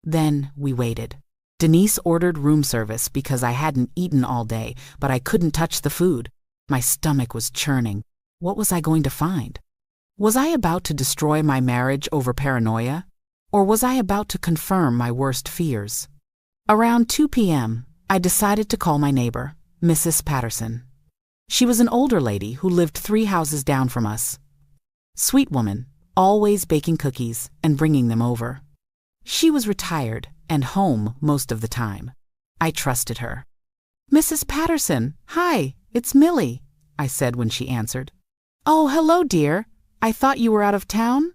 Then we waited. Denise ordered room service because I hadn't eaten all day, but I couldn't touch the food. My stomach was churning. What was I going to find? Was I about to destroy my marriage over paranoia? Or was I about to confirm my worst fears? Around 2 p.m., I decided to call my neighbor, Mrs. Patterson. She was an older lady who lived 3 houses down from us. Sweet woman, always baking cookies and bringing them over. She was retired and home most of the time. I trusted her. "Mrs. Patterson, hi, it's Millie," I said when she answered. "Oh, hello, dear. I thought you were out of town?"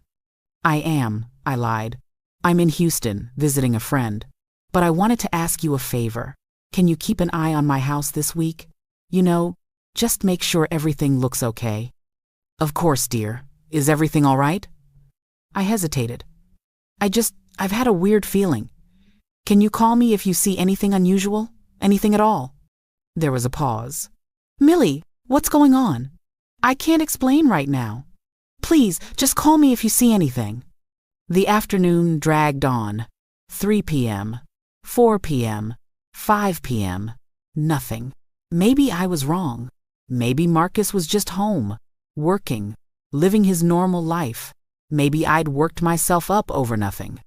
"I am," I lied. "I'm in Houston, visiting a friend. But I wanted to ask you a favor. Can you keep an eye on my house this week? You know, just make sure everything looks okay." "Of course, dear. Is everything all right?" I hesitated. I've had a weird feeling. Can you call me if you see anything unusual? Anything at all?" There was a pause. "Millie, what's going on? I can't explain right now. Please, just call me if you see anything." The afternoon dragged on. 3 p.m., 4 p.m., 5 p.m. Nothing. Maybe I was wrong. Maybe Marcus was just home, working, living his normal life. Maybe I'd worked myself up over nothing.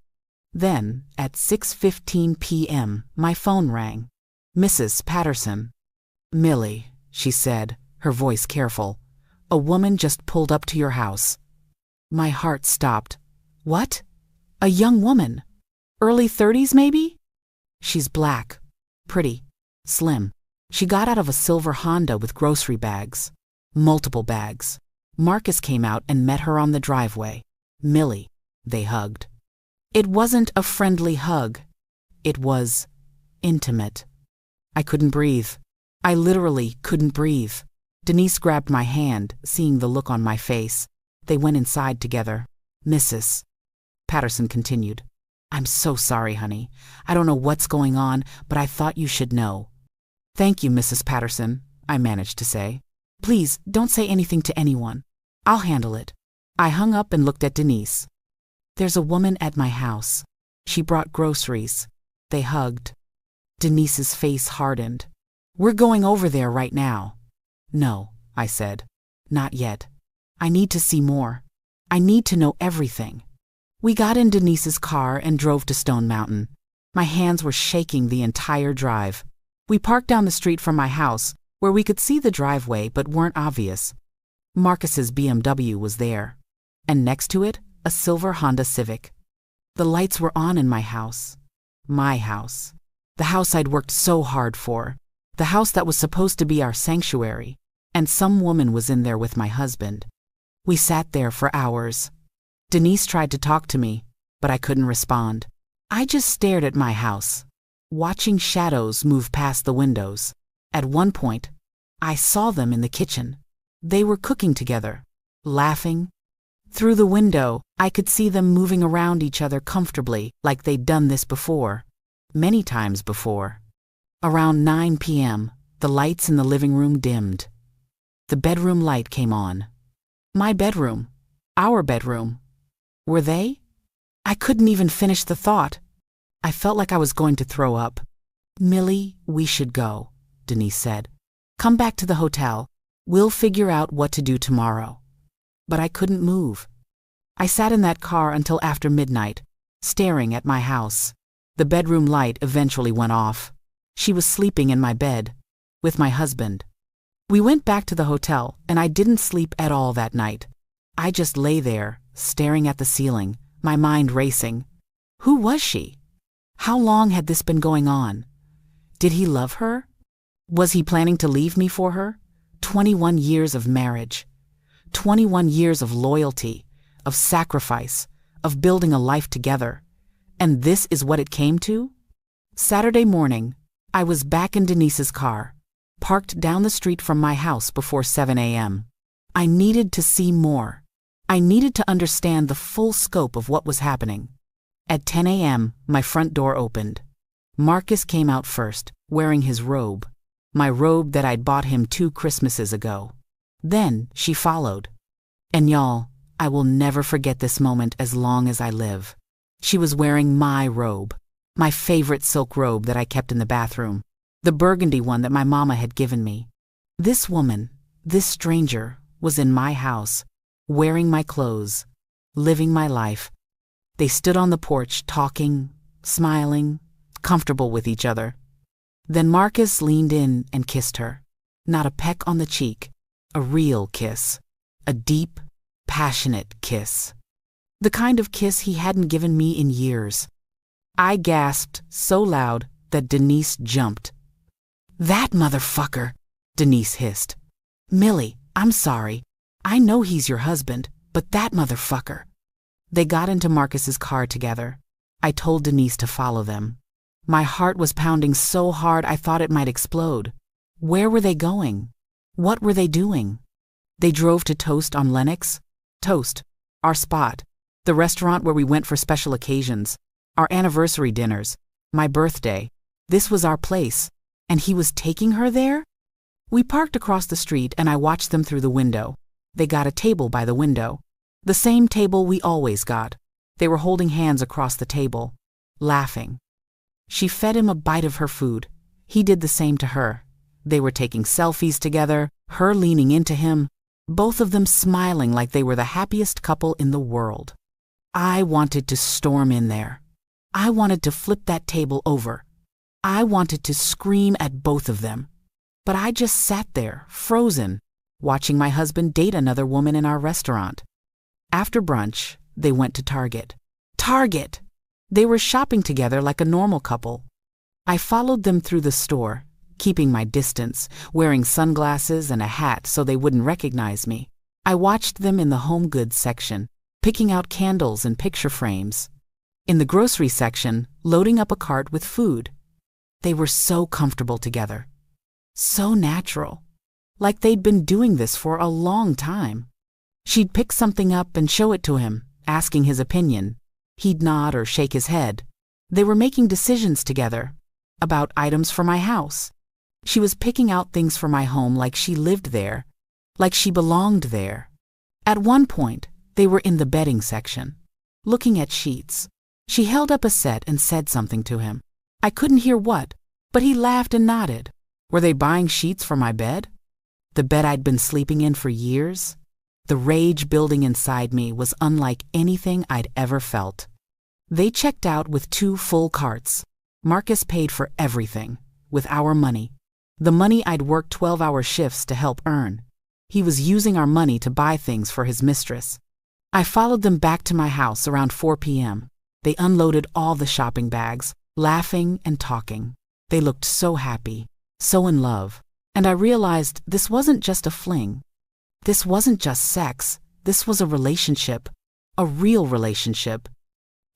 Then, at 6:15 p.m., my phone rang. Mrs. Patterson. "Millie," she said, her voice careful, "a woman just pulled up to your house." My heart stopped. "What? A young woman? Early 30s, maybe?" "She's black, pretty, slim. She got out of a silver Honda with grocery bags. Multiple bags. Marcus came out and met her on the driveway. Millie." They hugged. It wasn't a friendly hug. It was intimate. I couldn't breathe. I literally couldn't breathe. Denise grabbed my hand, seeing the look on my face. They went inside together. "Mrs. Patterson continued, "I'm so sorry, honey. I don't know what's going on, but I thought you should know." "Thank you, Mrs. Patterson," I managed to say. "Please, don't say anything to anyone. I'll handle it." I hung up and looked at Denise. "There's a woman at my house. She brought groceries." They hugged. Denise's face hardened. "We're going over there right now." "No," I said. "Not yet. I need to see more. I need to know everything." We got in Denise's car and drove to Stone Mountain. My hands were shaking the entire drive. We parked down the street from my house, where we could see the driveway but weren't obvious. Marcus's BMW was there, and next to it, a silver Honda Civic. The lights were on in my house. My house. The house I'd worked so hard for. The house that was supposed to be our sanctuary. And some woman was in there with my husband. We sat there for hours. Denise tried to talk to me, but I couldn't respond. I just stared at my house, watching shadows move past the windows. At one point, I saw them in the kitchen. They were cooking together, laughing. Through the window, I could see them moving around each other comfortably, like they'd done this before. Many times before. Around 9 p.m., the lights in the living room dimmed. The bedroom light came on. My bedroom. Our bedroom. Were they? I couldn't even finish the thought. I felt like I was going to throw up. "Millie, we should go," Denise said. "Come back to the hotel. We'll figure out what to do tomorrow." But I couldn't move. I sat in that car until after midnight, staring at my house. The bedroom light eventually went off. She was sleeping in my bed, with my husband. We went back to the hotel, and I didn't sleep at all that night. I just lay there, staring at the ceiling, my mind racing. Who was she? How long had this been going on? Did he love her? Was he planning to leave me for her? 21 years of marriage. 21 years of loyalty, of sacrifice, of building a life together. And this is what it came to? Saturday morning, I was back in Denise's car, parked down the street from my house before 7 a.m. I needed to see more. I needed to understand the full scope of what was happening. At 10 a.m., my front door opened. Marcus came out first, wearing his robe. My robe that I'd bought him 2 Christmases ago. Then she followed. And y'all, I will never forget this moment as long as I live. She was wearing my robe, my favorite silk robe that I kept in the bathroom, the burgundy one that my mama had given me. This woman, this stranger, was in my house, wearing my clothes, living my life. They stood on the porch, talking, smiling, comfortable with each other. Then Marcus leaned in and kissed her. Not a peck on the cheek, a real kiss. A deep, passionate kiss. The kind of kiss he hadn't given me in years. I gasped so loud that Denise jumped. "That motherfucker," Denise hissed. "Millie, I'm sorry. I know he's your husband, but that motherfucker." They got into Marcus's car together. I told Denise to follow them. My heart was pounding so hard I thought it might explode. Where were they going? What were they doing? They drove to Toast on Lenox. Toast, our spot. The restaurant where we went for special occasions. Our anniversary dinners. My birthday. This was our place. And he was taking her there? We parked across the street and I watched them through the window. They got a table by the window. The same table we always got. They were holding hands across the table, laughing. She fed him a bite of her food. He did the same to her. They were taking selfies together, her leaning into him, both of them smiling like they were the happiest couple in the world. I wanted to storm in there. I wanted to flip that table over. I wanted to scream at both of them. But I just sat there, frozen, watching my husband date another woman in our restaurant. After brunch, they went to Target. Target! They were shopping together like a normal couple. I followed them through the store, keeping my distance, wearing sunglasses and a hat so they wouldn't recognize me. I watched them in the home goods section, picking out candles and picture frames. In the grocery section, loading up a cart with food. They were so comfortable together. So natural. Like they'd been doing this for a long time. She'd pick something up and show it to him, asking his opinion. He'd nod or shake his head. They were making decisions together about items for my house. She was picking out things for my home like she lived there, like she belonged there. At one point, they were in the bedding section, looking at sheets. She held up a set and said something to him. I couldn't hear what, but he laughed and nodded. Were they buying sheets for my bed? The bed I'd been sleeping in for years? The rage building inside me was unlike anything I'd ever felt. They checked out with 2 full carts. Marcus paid for everything, with our money. The money I'd worked 12-hour shifts to help earn. He was using our money to buy things for his mistress. I followed them back to my house around 4 p.m. They unloaded all the shopping bags, laughing and talking. They looked so happy, so in love. And I realized this wasn't just a fling. This wasn't just sex. This was a relationship. A real relationship.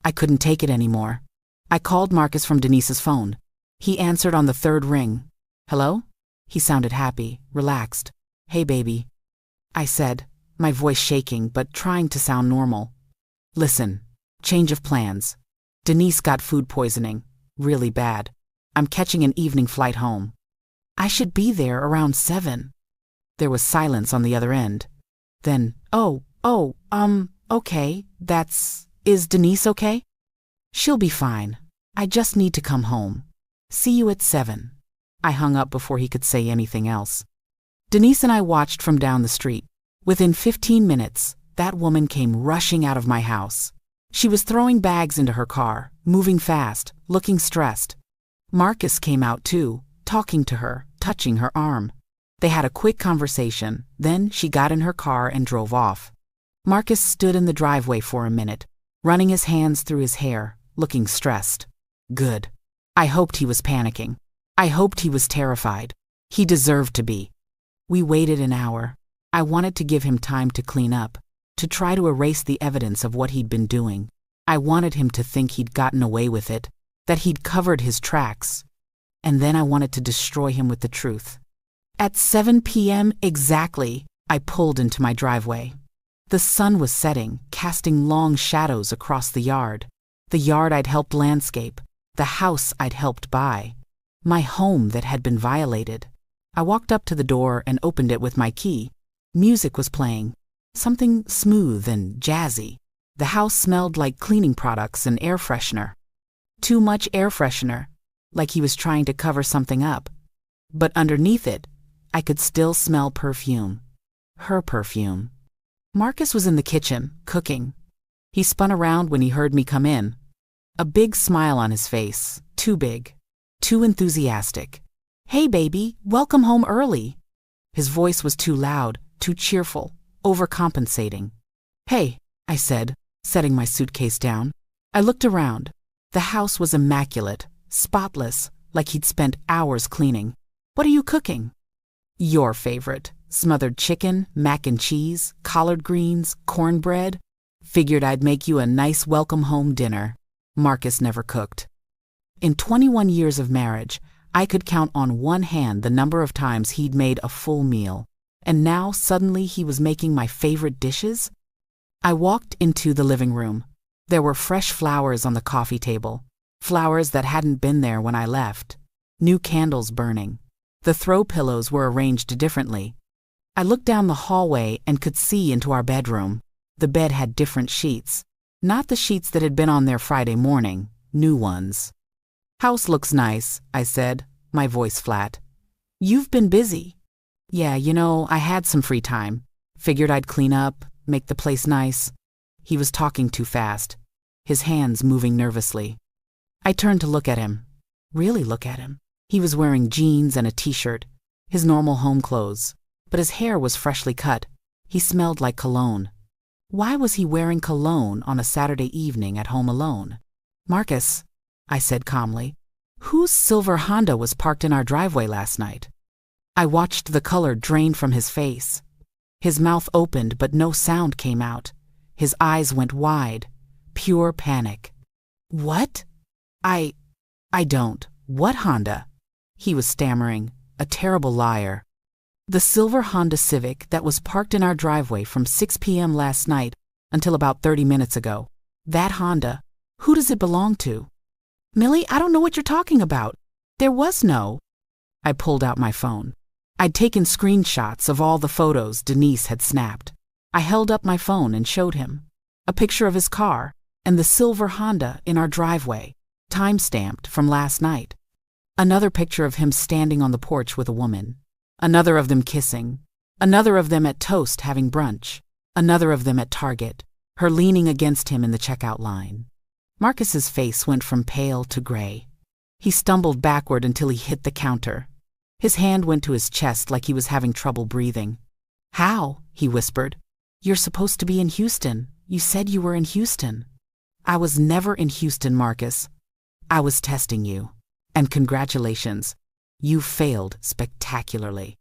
I couldn't take it anymore. I called Marcus from Denise's phone. He answered on the 3rd ring. Hello? He sounded happy, relaxed. Hey, baby. I said, my voice shaking but trying to sound normal. Listen, change of plans. Denise got food poisoning. Really bad. I'm catching an evening flight home. I should be there around 7. There was silence on the other end. Then, okay, is Denise okay? She'll be fine. I just need to come home. See you at 7. I hung up before he could say anything else. Denise and I watched from down the street. Within 15 minutes, that woman came rushing out of my house. She was throwing bags into her car, moving fast, looking stressed. Marcus came out too, talking to her, touching her arm. They had a quick conversation, then she got in her car and drove off. Marcus stood in the driveway for a minute, running his hands through his hair, looking stressed. Good. I hoped he was panicking. I hoped he was terrified. He deserved to be. We waited an hour. I wanted to give him time to clean up, to try to erase the evidence of what he'd been doing. I wanted him to think he'd gotten away with it, that he'd covered his tracks. And then I wanted to destroy him with the truth. At 7 p.m. exactly, I pulled into my driveway. The sun was setting, casting long shadows across the yard I'd helped landscape, the house I'd helped buy, my home that had been violated. I walked up to the door and opened it with my key. Music was playing, something smooth and jazzy. The house smelled like cleaning products and air freshener. Too much air freshener, like he was trying to cover something up. But underneath it, I could still smell perfume. Her perfume. Marcus was in the kitchen, cooking. He spun around when he heard me come in. A big smile on his face, too big, too enthusiastic. Hey, baby, welcome home early. His voice was too loud, too cheerful, overcompensating. Hey, I said, setting my suitcase down. I looked around. The house was immaculate, spotless, like he'd spent hours cleaning. What are you cooking? Your favorite. Smothered chicken, mac and cheese, collard greens, cornbread. Figured I'd make you a nice welcome home dinner. Marcus never cooked. In 21 years of marriage, I could count on one hand the number of times he'd made a full meal. And now suddenly he was making my favorite dishes? I walked into the living room. There were fresh flowers on the coffee table. Flowers that hadn't been there when I left. New candles burning. The throw pillows were arranged differently. I looked down the hallway and could see into our bedroom. The bed had different sheets. Not the sheets that had been on there Friday morning, new ones. House looks nice, I said, my voice flat. You've been busy. Yeah, I had some free time. Figured I'd clean up, make the place nice. He was talking too fast, his hands moving nervously. I turned to look at him. Really look at him. He was wearing jeans and a t-shirt, his normal home clothes. But his hair was freshly cut. He smelled like cologne. Why was he wearing cologne on a Saturday evening at home alone? Marcus, I said calmly, whose silver Honda was parked in our driveway last night? I watched the color drain from his face. His mouth opened, but no sound came out. His eyes went wide, pure panic. What? I don't. What Honda? He was stammering, a terrible liar. The silver Honda Civic that was parked in our driveway from 6 p.m. last night until about 30 minutes ago. That Honda, who does it belong to? Millie, I don't know what you're talking about. There was no. I pulled out my phone. I'd taken screenshots of all the photos Denise had snapped. I held up my phone and showed him a picture of his car and the silver Honda in our driveway, time-stamped from last night. Another picture of him standing on the porch with a woman. Another of them kissing. Another of them at Toast having brunch. Another of them at Target, her leaning against him in the checkout line. Marcus's face went from pale to gray. He stumbled backward until he hit the counter. His hand went to his chest like he was having trouble breathing. "How?" he whispered. "You're supposed to be in Houston. You said you were in Houston." "I was never in Houston, Marcus. I was testing you. And congratulations. You failed spectacularly."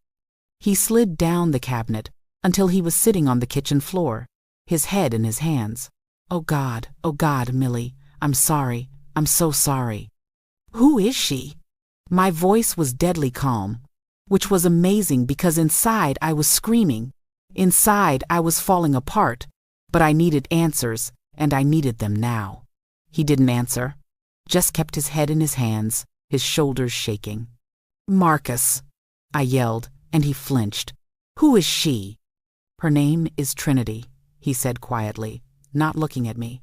He slid down the cabinet until he was sitting on the kitchen floor, his head in his hands. Oh God, Millie, I'm sorry. I'm so sorry." "Who is she?" My voice was deadly calm, which was amazing because inside I was screaming. Inside I was falling apart, but I needed answers, and I needed them now. He didn't answer, just kept his head in his hands, his shoulders shaking. "Marcus," I yelled, and he flinched. "Who is she?" "Her name is Trinity," he said quietly, not looking at me.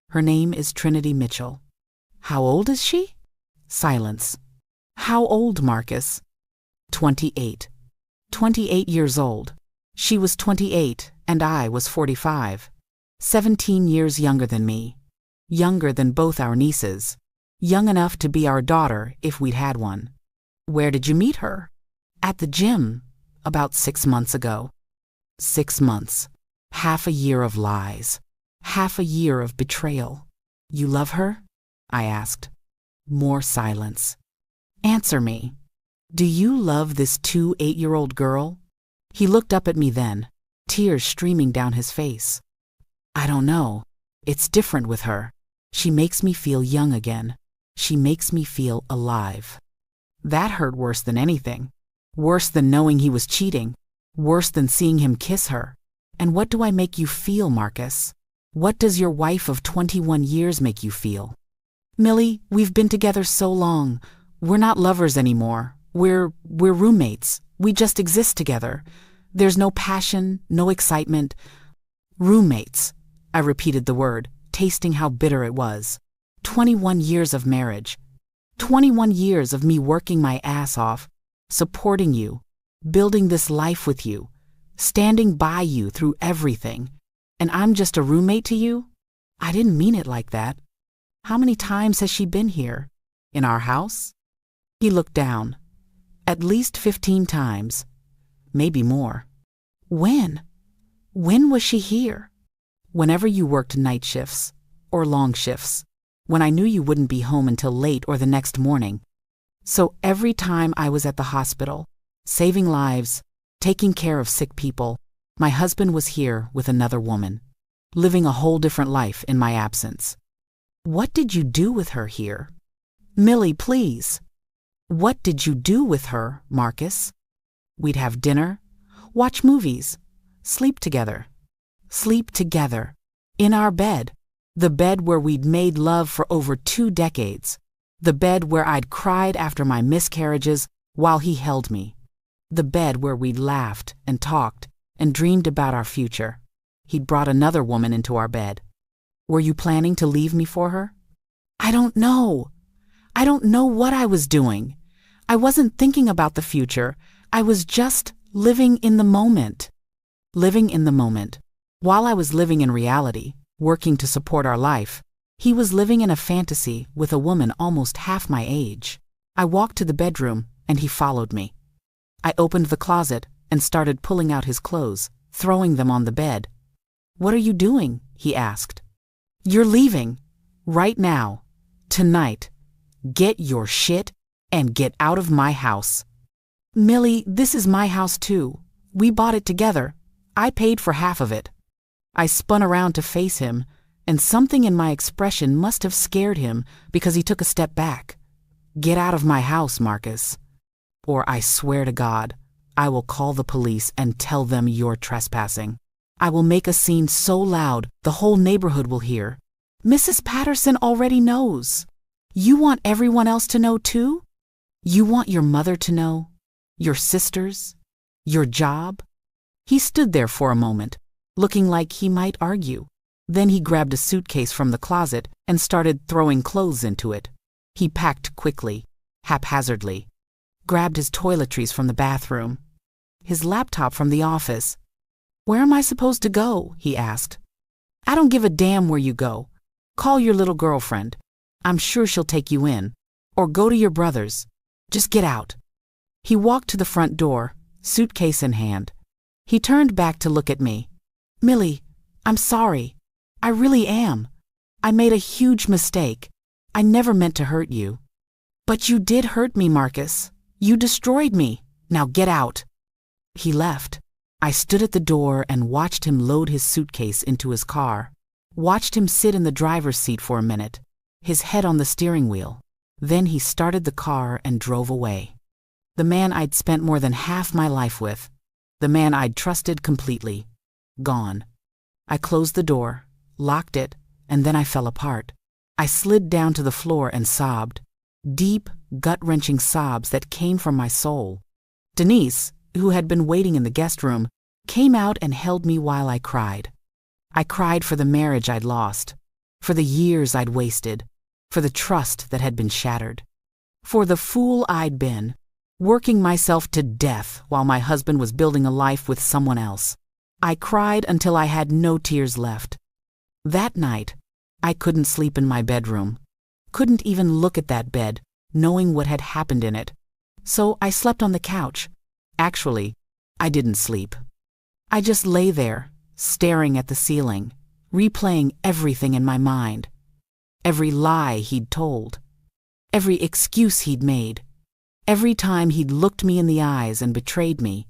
"Her name is Trinity Mitchell." "How old is she?" Silence. "How old, Marcus?" 28. 28 years old. She was 28, and I was 45. 17 years younger than me. Younger than both our nieces. Young enough to be our daughter if we'd had one. "Where did you meet her?" "At the gym, about 6 months ago." 6 months. Half a year of lies. Half a year of betrayal. "You love her?" I asked. More silence. "Answer me. Do you love this 2 8-year-old girl?" He looked up at me then, tears streaming down his face. "I don't know. It's different with her. She makes me feel young again. She makes me feel alive." That hurt worse than anything. Worse than knowing he was cheating. Worse than seeing him kiss her. "And what do I make you feel, Marcus? What does your wife of 21 years make you feel?" "Millie, we've been together so long. We're not lovers anymore. We're roommates. We just exist together. There's no passion, no excitement." "Roommates," I repeated the word, tasting how bitter it was. 21 years of marriage. 21 years of me working my ass off, supporting you, building this life with you, standing by you through everything. And I'm just a roommate to you? I didn't mean it like that. How many times has she been here? In our house? He looked down. At least 15 times. Maybe more. When? When was she here? Whenever you worked night shifts, or long shifts, when I knew you wouldn't be home until late or the next morning. So every time I was at the hospital, saving lives, taking care of sick people, my husband was here with another woman, living a whole different life in my absence. What did you do with her here? Millie, please. What did you do with her, Marcus? We'd have dinner, watch movies, sleep together. Sleep together. In our bed. The bed where we'd made love for over 2 decades. The bed where I'd cried after my miscarriages while he held me. The bed where we'd laughed and talked and dreamed about our future. He'd brought another woman into our bed. Were you planning to leave me for her? I don't know. I don't know what I was doing. I wasn't thinking about the future. I was just living in the moment. Living in the moment. While I was living in reality, working to support our life, he was living in a fantasy with a woman almost half my age. I walked to the bedroom, and he followed me. I opened the closet and started pulling out his clothes, throwing them on the bed. What are you doing? He asked. You're leaving. Right now. Tonight. Get your shit and get out of my house. Millie, this is my house too. We bought it together. I paid for half of it. I spun around to face him, and something in my expression must have scared him because he took a step back. Get out of my house, Marcus. Or I swear to God, I will call the police and tell them you're trespassing. I will make a scene so loud the whole neighborhood will hear. Mrs. Patterson already knows. You want everyone else to know too? You want your mother to know? Your sisters? Your job? He stood there for a moment, looking like he might argue. Then he grabbed a suitcase from the closet and started throwing clothes into it. He packed quickly, haphazardly, grabbed his toiletries from the bathroom, his laptop from the office. "Where am I supposed to go?" he asked. "I don't give a damn where you go. Call your little girlfriend. I'm sure she'll take you in. Or go to your brother's. Just get out." He walked to the front door, suitcase in hand. He turned back to look at me. "Millie, I'm sorry. I really am. I made a huge mistake. I never meant to hurt you." "But you did hurt me, Marcus. You destroyed me. Now get out." He left. I stood at the door and watched him load his suitcase into his car. Watched him sit in the driver's seat for a minute, his head on the steering wheel. Then he started the car and drove away. The man I'd spent more than half my life with, the man I'd trusted completely, gone. I closed the door, locked it, and then I fell apart. I slid down to the floor and sobbed. Deep, gut-wrenching sobs that came from my soul. Denise, who had been waiting in the guest room, came out and held me while I cried. I cried for the marriage I'd lost, for the years I'd wasted, for the trust that had been shattered, for the fool I'd been, working myself to death while my husband was building a life with someone else. I cried until I had no tears left. That night, I couldn't sleep in my bedroom, couldn't even look at that bed, knowing what had happened in it. So I slept on the couch. Actually, I didn't sleep. I just lay there, staring at the ceiling, replaying everything in my mind. Every lie he'd told, every excuse he'd made, every time he'd looked me in the eyes and betrayed me.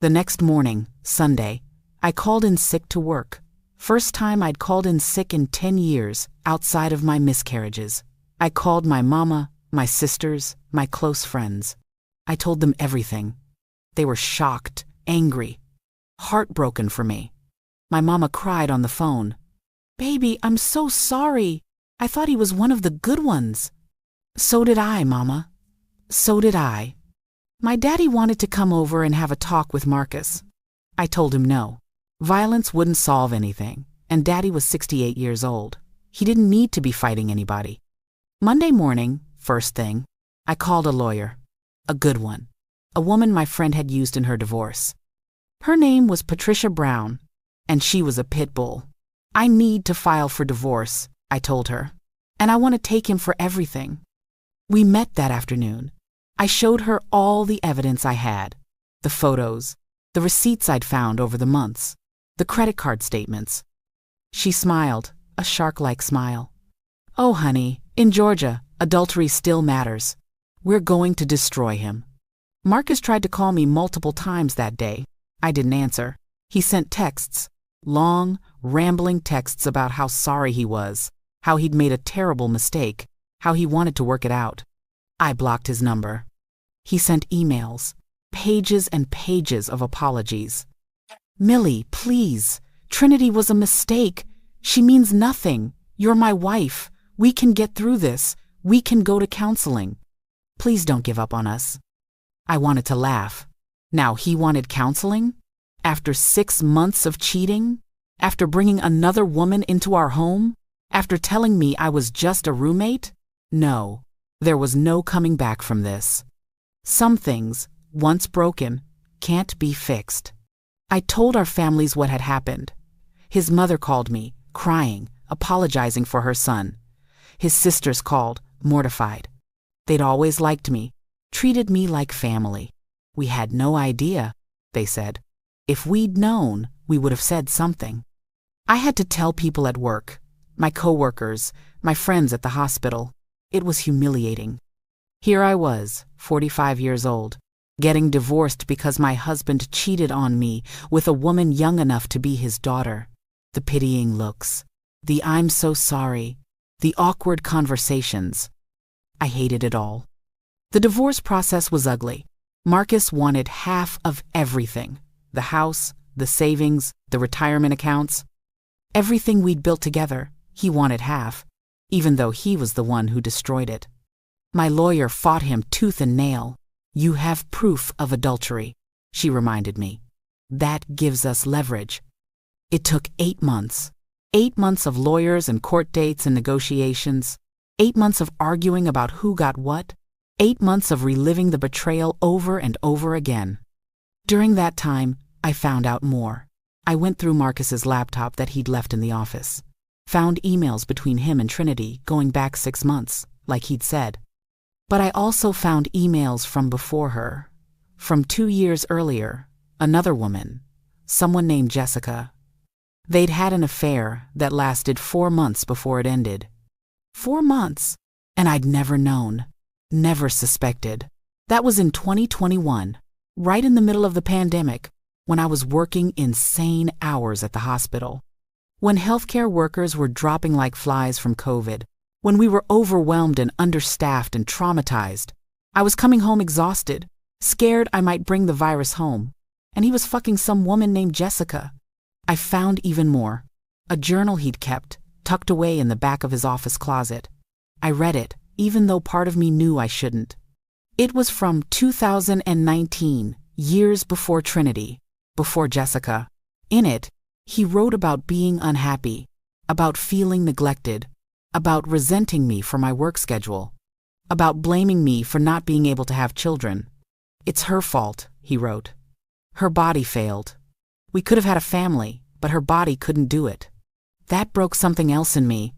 The next morning, Sunday, I called in sick to work. First time I'd called in sick in 10 years, outside of my miscarriages. I called my mama, my sisters, my close friends. I told them everything. They were shocked, angry, heartbroken for me. My mama cried on the phone. "Baby, I'm so sorry. I thought he was one of the good ones." "So did I, Mama. So did I." My daddy wanted to come over and have a talk with Marcus. I told him no. Violence wouldn't solve anything, and Daddy was 68 years old. He didn't need to be fighting anybody. Monday morning, first thing, I called a lawyer. A good one. A woman my friend had used in her divorce. Her name was Patricia Brown, and she was a pit bull. "I need to file for divorce," I told her, "and I want to take him for everything." We met that afternoon. I showed her all the evidence I had, the photos, the receipts I'd found over the months, the credit card statements. She smiled, a shark-like smile. "Oh, honey, in Georgia, adultery still matters. We're going to destroy him." Marcus tried to call me multiple times that day. I didn't answer. He sent texts, long, rambling texts about how sorry he was, how he'd made a terrible mistake, how he wanted to work it out. I blocked his number. He sent emails, pages and pages of apologies. "Millie, please. Trinity was a mistake. She means nothing. You're my wife. We can get through this. We can go to counseling. Please don't give up on us." I wanted to laugh. Now he wanted counseling? After 6 months of cheating? After bringing another woman into our home? After telling me I was just a roommate? No, there was no coming back from this. Some things, once broken, can't be fixed. I told our families what had happened. His mother called me, crying, apologizing for her son. His sisters called, mortified. They'd always liked me, treated me like family. "We had no idea," they said. "If we'd known, we would have said something." I had to tell people at work, my coworkers, my friends at the hospital. It was humiliating. Here I was, 45 years old, getting divorced because my husband cheated on me with a woman young enough to be his daughter. The pitying looks, the "I'm so sorry," the awkward conversations. I hated it all. The divorce process was ugly. Marcus wanted half of everything: the house, the savings, the retirement accounts. Everything we'd built together, he wanted half, even though he was the one who destroyed it. My lawyer fought him tooth and nail. You have proof of adultery, she reminded me. That gives us leverage. It took 8 months. 8 months of lawyers and court dates and negotiations. 8 months of arguing about who got what. 8 months of reliving the betrayal over and over again. During that time, I found out more. I went through Marcus's laptop that he'd left in the office. Found emails between him and Trinity going back 6 months, like he'd said. But I also found emails from before her. From 2 years earlier, another woman, someone named Jessica. They'd had an affair that lasted 4 months before it ended. 4 months, and I'd never known, never suspected. That was in 2021, right in the middle of the pandemic, when I was working insane hours at the hospital. When healthcare workers were dropping like flies from COVID, when we were overwhelmed and understaffed and traumatized, I was coming home exhausted, scared I might bring the virus home, and he was fucking some woman named Jessica. I found even more. A journal he'd kept, tucked away in the back of his office closet. I read it, even though part of me knew I shouldn't. It was from 2019, years before Trinity, before Jessica. In it, he wrote about being unhappy, about feeling neglected, about resenting me for my work schedule, about blaming me for not being able to have children. It's her fault, he wrote. Her body failed. We could have had a family, but her body couldn't do it. That broke something else in me.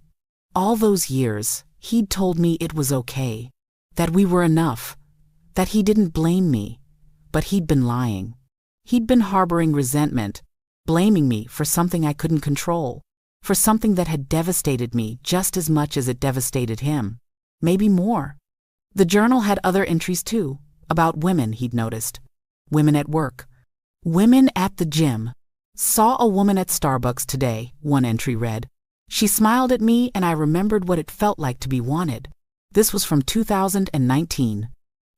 All those years, he'd told me it was okay, that we were enough, that he didn't blame me, but he'd been lying. He'd been harboring resentment, blaming me for something I couldn't control, for something that had devastated me just as much as it devastated him, maybe more. The journal had other entries too, about women he'd noticed. Women at work. Women at the gym. Saw a woman at Starbucks today, one entry read. She smiled at me and I remembered what it felt like to be wanted. This was from 2019.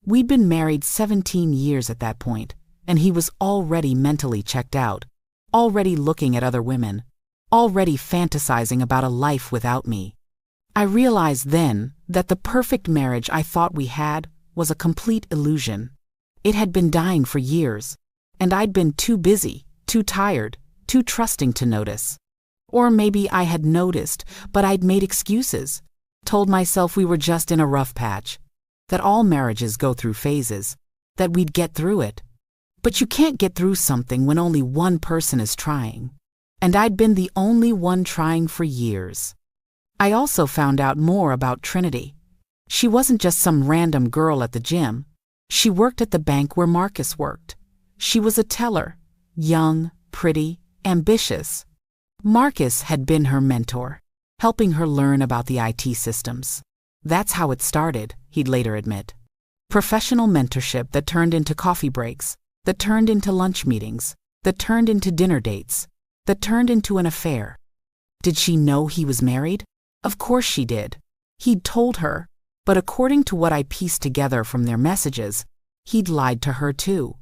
We'd been married 17 years at that point, and he was already mentally checked out, already looking at other women, already fantasizing about a life without me. I realized then that the perfect marriage I thought we had was a complete illusion. It had been dying for years, and I'd been too busy, too tired, too trusting to notice. Or maybe I had noticed, but I'd made excuses, told myself we were just in a rough patch, that all marriages go through phases, that we'd get through it. But you can't get through something when only one person is trying. And I'd been the only one trying for years. I also found out more about Trinity. She wasn't just some random girl at the gym. She worked at the bank where Marcus worked. She was a teller, young, pretty, ambitious. Marcus had been her mentor, helping her learn about the IT systems. That's how it started, he'd later admit. Professional mentorship that turned into coffee breaks, that turned into lunch meetings, that turned into dinner dates, that turned into an affair. Did she know he was married? Of course she did. He'd told her, but according to what I pieced together from their messages, he'd lied to her too.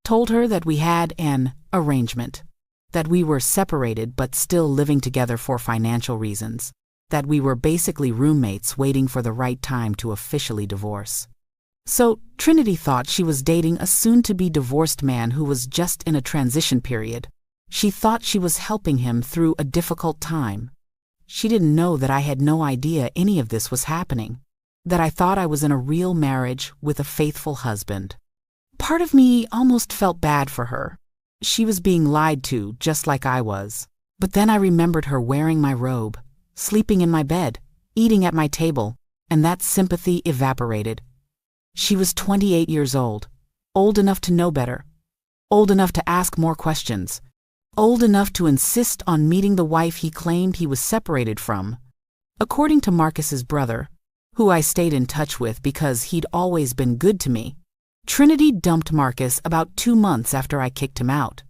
Told her that we had an arrangement, that we were separated but still living together for financial reasons, that we were basically roommates waiting for the right time to officially divorce. So Trinity thought she was dating a soon-to-be divorced man who was just in a transition period. She thought she was helping him through a difficult time. She didn't know that I had no idea any of this was happening, that I thought I was in a real marriage with a faithful husband. Part of me almost felt bad for her. She was being lied to just like I was. But then I remembered her wearing my robe, sleeping in my bed, eating at my table, and that sympathy evaporated. She was 28 years old enough to know better, old enough to ask more questions, old enough to insist on meeting the wife he claimed he was separated from. According to Marcus's brother, who I stayed in touch with because he'd always been good to me, Trinity dumped Marcus about 2 months after I kicked him out.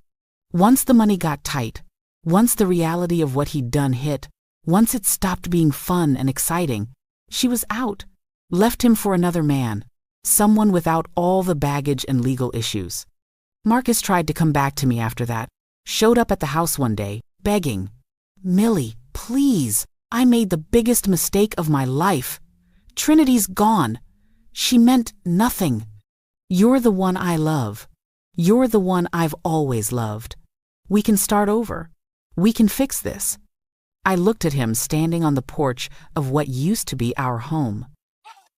Once the money got tight, once the reality of what he'd done hit, once it stopped being fun and exciting, she was out, left him for another man, someone without all the baggage and legal issues. Marcus tried to come back to me after that, showed up at the house one day, begging, "Millie, please, I made the biggest mistake of my life. Trinity's gone. She meant nothing. You're the one I love. You're the one I've always loved. We can start over. We can fix this. I looked at him standing on the porch of what used to be our home.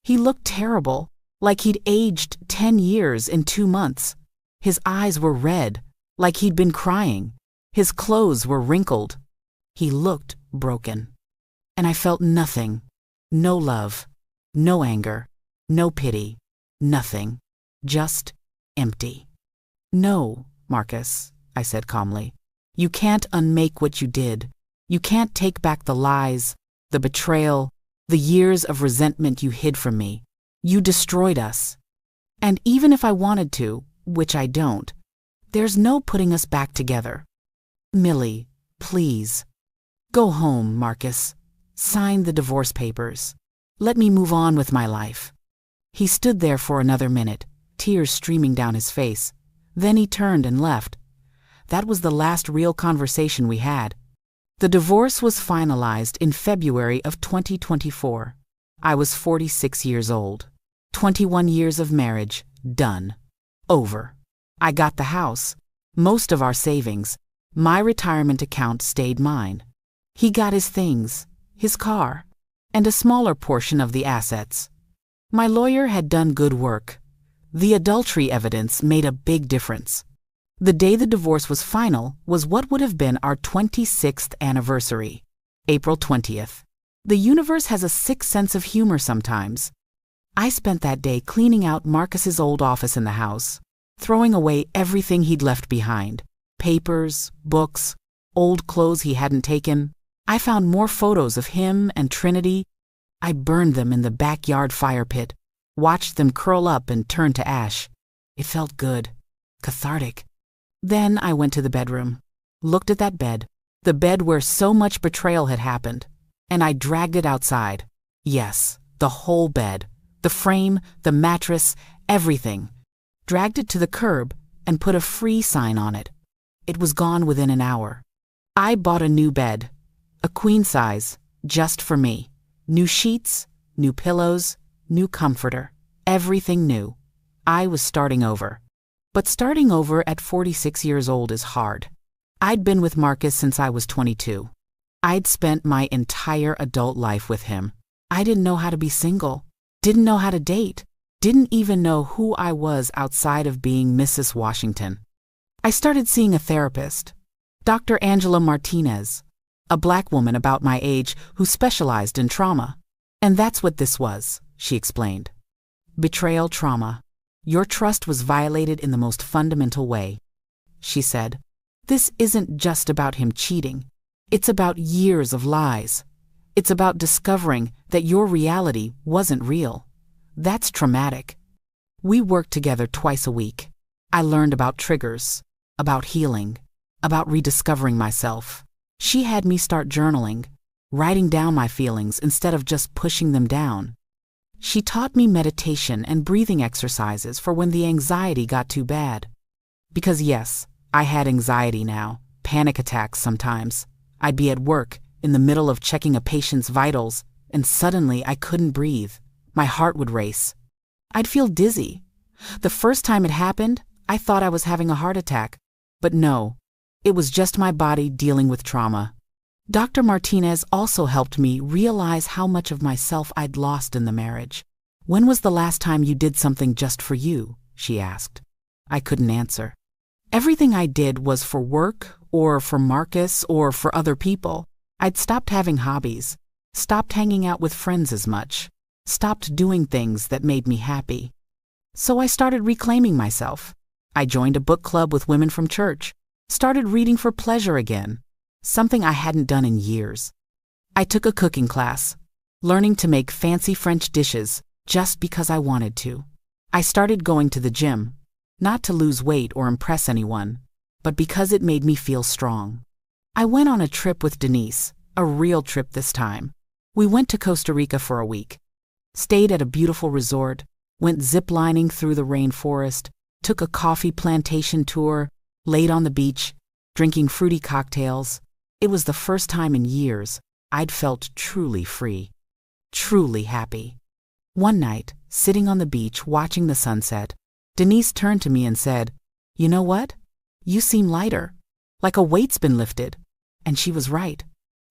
He looked terrible, like he'd aged 10 years in 2 months. His eyes were red, like he'd been crying. His clothes were wrinkled. He looked broken. And I felt nothing. No love. No anger. No pity. Nothing. Just empty. No, Marcus, I said calmly. You can't unmake what you did. You can't take back the lies, the betrayal, the years of resentment you hid from me. You destroyed us. And even if I wanted to, which I don't, there's no putting us back together. Millie, please. Go home, Marcus. Sign the divorce papers. Let me move on with my life. He stood there for another minute, tears streaming down his face. Then he turned and left. That was the last real conversation we had. The divorce was finalized in February of 2024. I was 46 years old. 21 years of marriage, done. Over. I got the house, most of our savings. My retirement account stayed mine. He got his things, his car, and a smaller portion of the assets. My lawyer had done good work. The adultery evidence made a big difference. The day the divorce was final was what would have been our 26th anniversary, April 20th. The universe has a sick sense of humor sometimes. I spent that day cleaning out Marcus's old office in the house, throwing away everything he'd left behind. Papers, books, old clothes he hadn't taken. I found more photos of him and Trinity. I burned them in the backyard fire pit, watched them curl up and turn to ash. It felt good, cathartic. Then I went to the bedroom, looked at that bed, the bed where so much betrayal had happened, and I dragged it outside. Yes, the whole bed, the frame, the mattress, everything. Dragged it to the curb and put a free sign on it. It was gone within an hour. I bought a new bed, a queen size, just for me. New sheets, new pillows, new comforter, everything new. I was starting over. But starting over at 46 years old is hard. I'd been with Marcus since I was 22. I'd spent my entire adult life with him. I didn't know how to be single, didn't know how to date, didn't even know who I was outside of being Mrs. Washington. I started seeing a therapist, Dr. Angela Martinez, a black woman about my age who specialized in trauma. And that's what this was, she explained. Betrayal trauma. Your trust was violated in the most fundamental way. She said, this isn't just about him cheating. It's about years of lies. It's about discovering that your reality wasn't real. That's traumatic. We worked together twice a week. I learned about triggers, about healing, about rediscovering myself. She had me start journaling, writing down my feelings instead of just pushing them down. She taught me meditation and breathing exercises for when the anxiety got too bad. Because yes, I had anxiety now, panic attacks sometimes. I'd be at work, in the middle of checking a patient's vitals, and suddenly I couldn't breathe. My heart would race. I'd feel dizzy. The first time it happened, I thought I was having a heart attack. But no, it was just my body dealing with trauma. Dr. Martinez also helped me realize how much of myself I'd lost in the marriage. When was the last time you did something just for you? She asked. I couldn't answer. Everything I did was for work, or for Marcus, or for other people. I'd stopped having hobbies, stopped hanging out with friends as much, stopped doing things that made me happy. So I started reclaiming myself. I joined a book club with women from church, started reading for pleasure again. Something I hadn't done in years. I took a cooking class, learning to make fancy French dishes just because I wanted to. I started going to the gym, not to lose weight or impress anyone, but because it made me feel strong. I went on a trip with Denise, a real trip this time. We went to Costa Rica for a week, stayed at a beautiful resort, went ziplining through the rainforest, took a coffee plantation tour, laid on the beach, drinking fruity cocktails. It was the first time in years I'd felt truly free, truly happy. One night, sitting on the beach watching the sunset, Denise turned to me and said, "You know what? You seem lighter. Like a weight's been lifted." And she was right.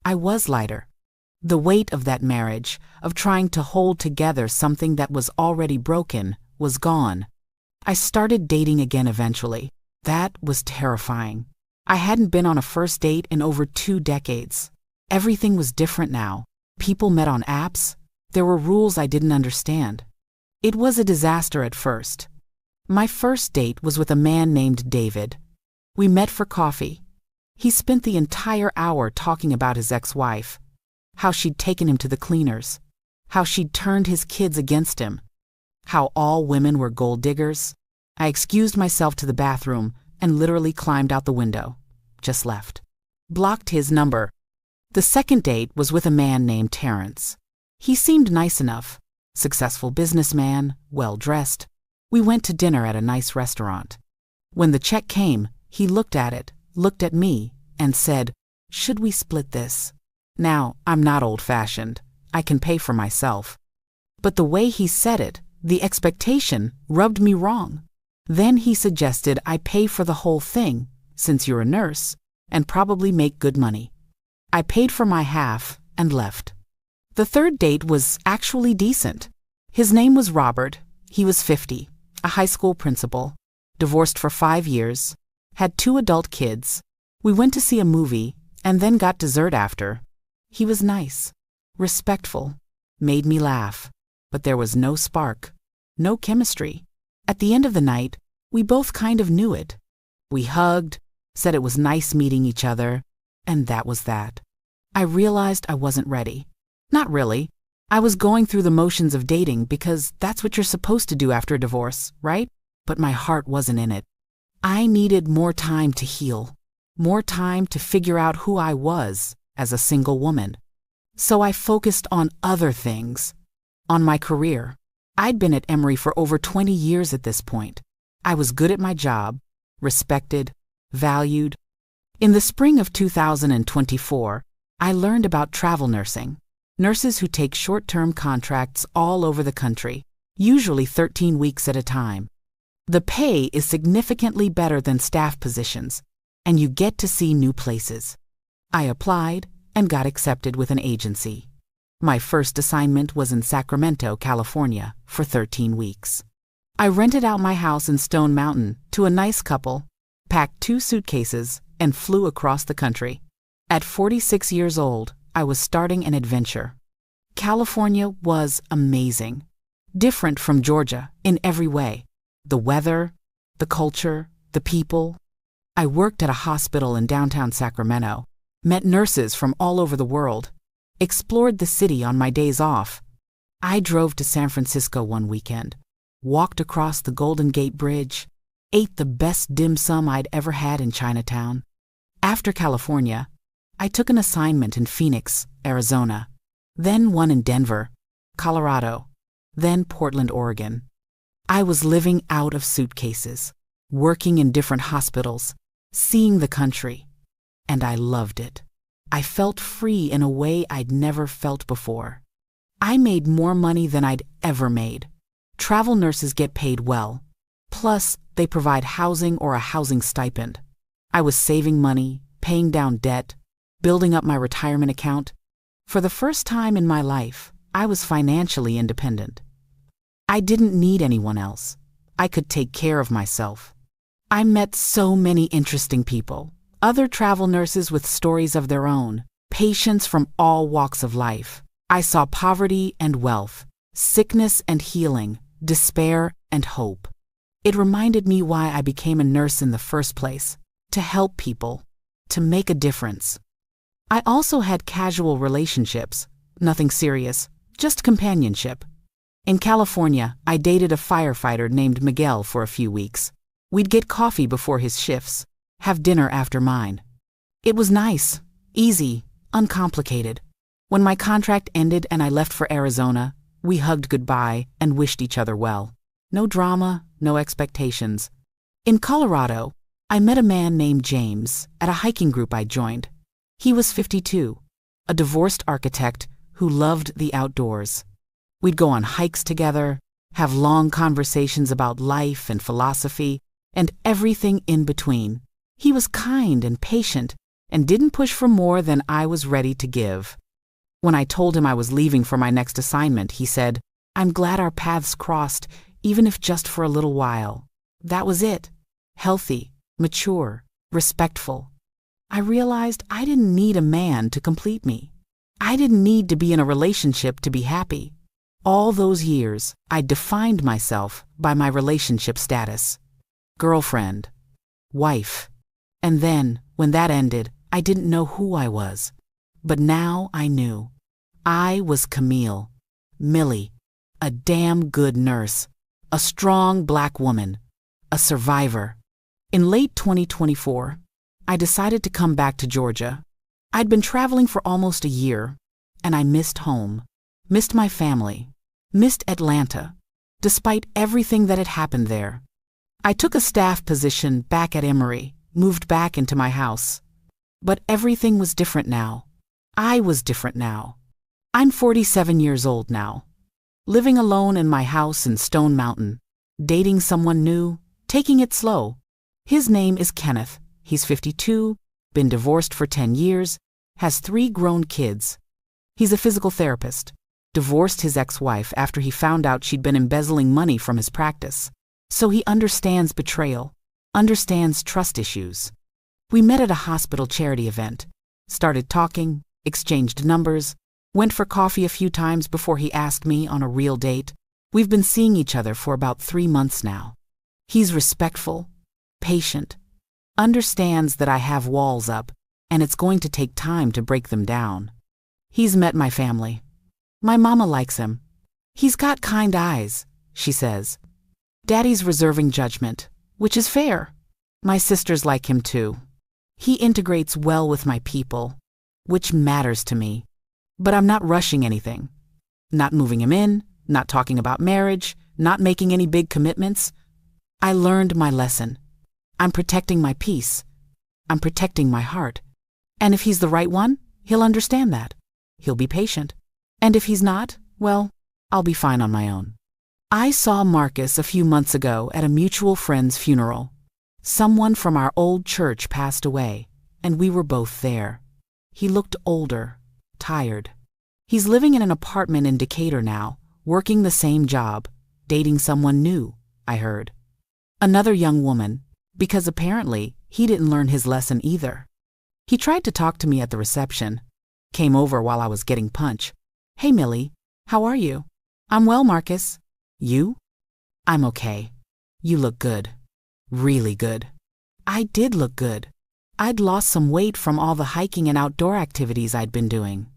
I was lighter. The weight of that marriage, of trying to hold together something that was already broken, was gone. I started dating again eventually. That was terrifying. I hadn't been on a first date in over 2 decades. Everything was different now. People met on apps. There were rules I didn't understand. It was a disaster at first. My first date was with a man named David. We met for coffee. He spent the entire hour talking about his ex-wife, how she'd taken him to the cleaners, how she'd turned his kids against him, how all women were gold diggers. I excused myself to the bathroom and literally climbed out the window. Just left. Blocked his number. The second date was with a man named Terrence. He seemed nice enough. Successful businessman, well-dressed. We went to dinner at a nice restaurant. When the check came, he looked at it, looked at me, and said, "Should we split this?" Now, I'm not old-fashioned. I can pay for myself. But the way he said it, the expectation, rubbed me wrong. Then he suggested I pay for the whole thing, since you're a nurse, and probably make good money. I paid for my half and left. The third date was actually decent. His name was Robert. He was 50, a high school principal, divorced for 5 years, had 2 adult kids. We went to see a movie and then got dessert after. He was nice, respectful, made me laugh, but there was no spark, no chemistry. At the end of the night, we both kind of knew it. We hugged, said it was nice meeting each other, and that was that. I realized I wasn't ready. Not really. I was going through the motions of dating because that's what you're supposed to do after a divorce, right? But my heart wasn't in it. I needed more time to heal, more time to figure out who I was as a single woman. So I focused on other things, on my career. I'd been at Emory for over 20 years at this point. I was good at my job, respected, valued. In the spring of 2024, I learned about travel nursing. Nurses who take short-term contracts all over the country, usually 13 weeks at a time. The pay is significantly better than staff positions, and you get to see new places. I applied and got accepted with an agency. My first assignment was in Sacramento, California, for 13 weeks. I rented out my house in Stone Mountain to a nice couple, packed 2 suitcases, and flew across the country. At 46 years old, I was starting an adventure. California was amazing. Different from Georgia in every way. The weather, the culture, the people. I worked at a hospital in downtown Sacramento, met nurses from all over the world, explored the city on my days off. I drove to San Francisco one weekend, walked across the Golden Gate Bridge, ate the best dim sum I'd ever had in Chinatown. After California, I took an assignment in Phoenix, Arizona, then one in Denver, Colorado, then Portland, Oregon. I was living out of suitcases, working in different hospitals, seeing the country, and I loved it. I felt free in a way I'd never felt before. I made more money than I'd ever made. Travel nurses get paid well. Plus, they provide housing or a housing stipend. I was saving money, paying down debt, building up my retirement account. For the first time in my life, I was financially independent. I didn't need anyone else. I could take care of myself. I met so many interesting people, other travel nurses with stories of their own, patients from all walks of life. I saw poverty and wealth, sickness and healing, despair and hope. It reminded me why I became a nurse in the first place, to help people, to make a difference. I also had casual relationships, nothing serious, just companionship. In California, I dated a firefighter named Miguel for a few weeks. We'd get coffee before his shifts, have dinner after mine. It was nice, easy, uncomplicated. When my contract ended and I left for Arizona, we hugged goodbye and wished each other well. No drama, no expectations. In Colorado, I met a man named James at a hiking group I joined. He was 52, a divorced architect who loved the outdoors. We'd go on hikes together, have long conversations about life and philosophy, and everything in between. He was kind and patient and didn't push for more than I was ready to give. When I told him I was leaving for my next assignment, he said, "I'm glad our paths crossed, even if just for a little while." That was it. Healthy, mature, respectful. I realized I didn't need a man to complete me. I didn't need to be in a relationship to be happy. All those years, I defined myself by my relationship status. Girlfriend. Wife. And then, when that ended, I didn't know who I was. But now I knew. I was Camille. Millie. A damn good nurse. A strong black woman. A survivor. In late 2024, I decided to come back to Georgia. I'd been traveling for almost a year, and I missed home. Missed my family. Missed Atlanta, despite everything that had happened there. I took a staff position back at Emory, moved back into my house. But everything was different now. I was different now. I'm 47 years old now. Living alone in my house in Stone Mountain. Dating someone new, taking it slow. His name is Kenneth. He's 52, been divorced for 10 years, has 3 grown kids. He's a physical therapist. Divorced his ex-wife after he found out she'd been embezzling money from his practice. So he understands betrayal, understands trust issues. We met at a hospital charity event, started talking, exchanged numbers, went for coffee a few times before he asked me on a real date. We've been seeing each other for about 3 months now. He's respectful, patient, understands that I have walls up, and it's going to take time to break them down. He's met my family. My mama likes him. He's got kind eyes, she says. Daddy's reserving judgment, which is fair. My sisters like him too. He integrates well with my people, which matters to me. But I'm not rushing anything. Not moving him in, not talking about marriage, not making any big commitments. I learned my lesson. I'm protecting my peace. I'm protecting my heart. And if he's the right one, he'll understand that. He'll be patient. And if he's not, well, I'll be fine on my own. I saw Marcus a few months ago at a mutual friend's funeral. Someone from our old church passed away, and we were both there. He looked older, tired. He's living in an apartment in Decatur now, working the same job, dating someone new, I heard. Another young woman, because apparently he didn't learn his lesson either. He tried to talk to me at the reception. Came over while I was getting punch. "Hey, Millie, how are you?" "I'm well, Marcus. You?" "I'm okay. You look good. Really good." I did look good. I'd lost some weight from all the hiking and outdoor activities I'd been doing.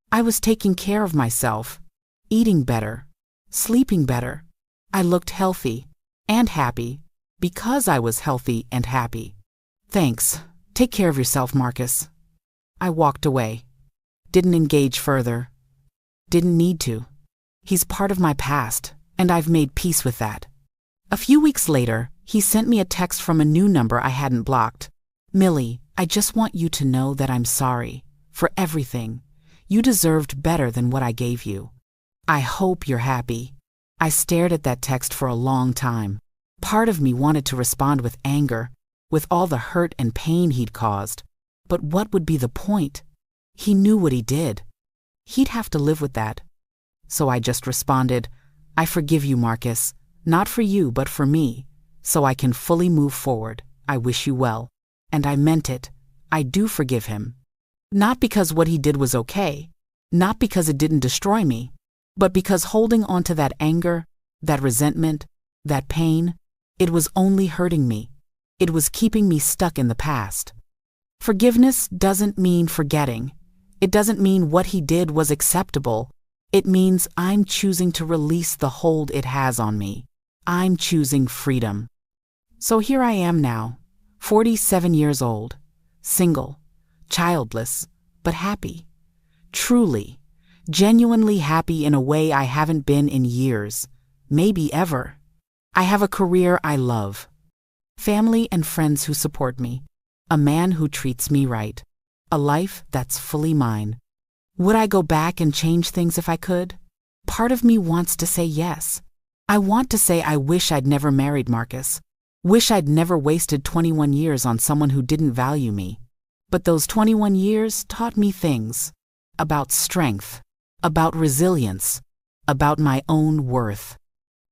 I was taking care of myself, eating better, sleeping better. I looked healthy and happy because I was healthy and happy. "Thanks. Take care of yourself, Marcus." I walked away. Didn't engage further. Didn't need to. He's part of my past, and I've made peace with that. A few weeks later, he sent me a text from a new number I hadn't blocked. "Millie, I just want you to know that I'm sorry for everything. You deserved better than what I gave you. I hope you're happy." I stared at that text for a long time. Part of me wanted to respond with anger, with all the hurt and pain he'd caused. But what would be the point? He knew what he did. He'd have to live with that. So I just responded, "I forgive you, Marcus. Not for you, but for me. So I can fully move forward. I wish you well." And I meant it. I do forgive him. Not because what he did was okay. Not because it didn't destroy me. But because holding on to that anger, that resentment, that pain, it was only hurting me. It was keeping me stuck in the past. Forgiveness doesn't mean forgetting. It doesn't mean what he did was acceptable. It means I'm choosing to release the hold it has on me. I'm choosing freedom. So here I am now, 47 years old, single, childless, but happy. Truly, genuinely happy in a way I haven't been in years, maybe ever. I have a career I love, family and friends who support me, a man who treats me right, a life that's fully mine. Would I go back and change things if I could? Part of me wants to say yes. I want to say I wish I'd never married Marcus. Wish I'd never wasted 21 years on someone who didn't value me. But those 21 years taught me things about strength, about resilience, about my own worth.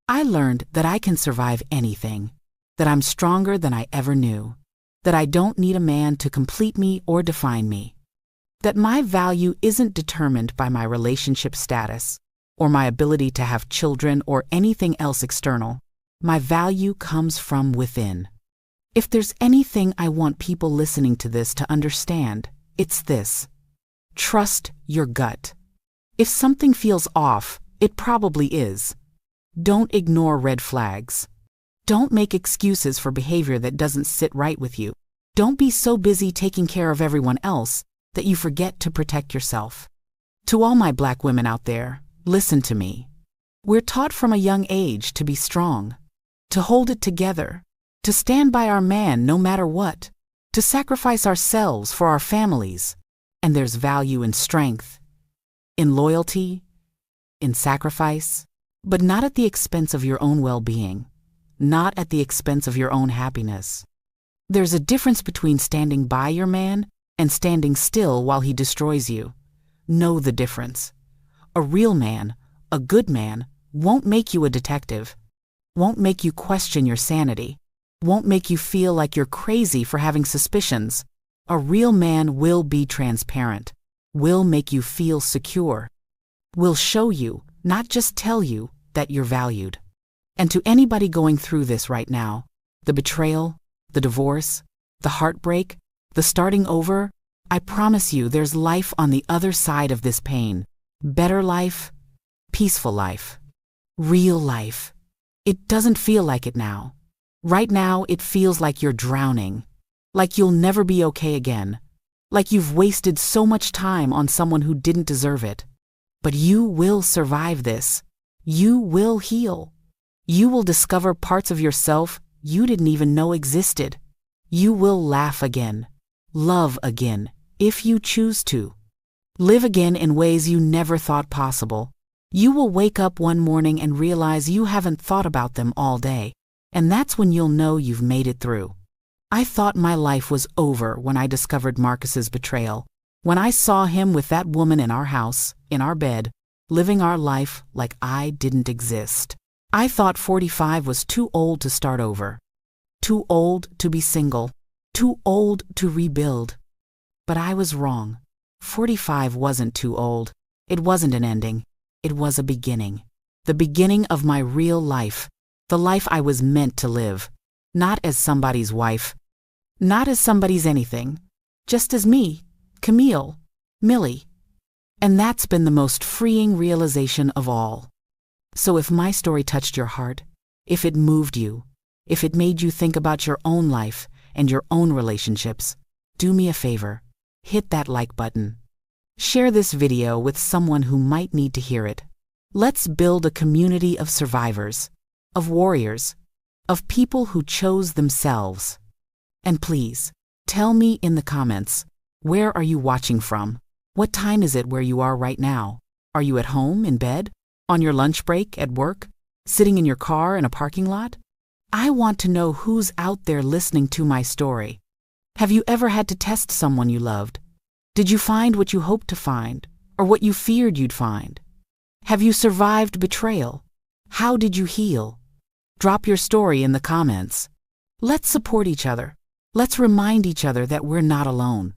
I learned that I can survive anything, that I'm stronger than I ever knew, that I don't need a man to complete me or define me, that my value isn't determined by my relationship status or my ability to have children or anything else external. My value comes from within. If there's anything I want people listening to this to understand, it's this. Trust your gut. If something feels off, it probably is. Don't ignore red flags. Don't make excuses for behavior that doesn't sit right with you. Don't be so busy taking care of everyone else that you forget to protect yourself. To all my Black women out there, listen to me. We're taught from a young age to be strong, to hold it together, to stand by our man no matter what, to sacrifice ourselves for our families. And there's value in strength, in loyalty, in sacrifice, but not at the expense of your own well-being, not at the expense of your own happiness. There's a difference between standing by your man and standing still while he destroys you. Know the difference. A real man, a good man, won't make you a detective, won't make you question your sanity, won't make you feel like you're crazy for having suspicions. A real man will be transparent, will make you feel secure, will show you, not just tell you, that you're valued. And to anybody going through this right now, the betrayal, the divorce, the heartbreak, the starting over, I promise you there's life on the other side of this pain. Better life, peaceful life, real life. It doesn't feel like it now. Right now, it feels like you're drowning, like you'll never be okay again, like you've wasted so much time on someone who didn't deserve it. But you will survive this. You will heal. You will discover parts of yourself you didn't even know existed. You will laugh again, love again, if you choose to. Live again in ways you never thought possible. You will wake up one morning and realize you haven't thought about them all day, and that's when you'll know you've made it through. I thought my life was over when I discovered Marcus's betrayal, when I saw him with that woman in our house, in our bed, living our life like I didn't exist. I thought 45 was too old to start over, too old to be single, too old to rebuild. But I was wrong. 45 wasn't too old. It wasn't an ending. It was a beginning. The beginning of my real life. The life I was meant to live. Not as somebody's wife. Not as somebody's anything. Just as me, Camille, Millie. And that's been the most freeing realization of all. So if my story touched your heart, if it moved you, if it made you think about your own life and your own relationships, do me a favor. Hit that like button. Share this video with someone who might need to hear it. Let's build a community of survivors, of warriors, of people who chose themselves. And please, tell me in the comments, where are you watching from? What time is it where you are right now? Are you at home, in bed? On your lunch break, at work? Sitting in your car in a parking lot? I want to know who's out there listening to my story. Have you ever had to test someone you loved? Did you find what you hoped to find, or what you feared you'd find? Have you survived betrayal? How did you heal? Drop your story in the comments. Let's support each other. Let's remind each other that we're not alone.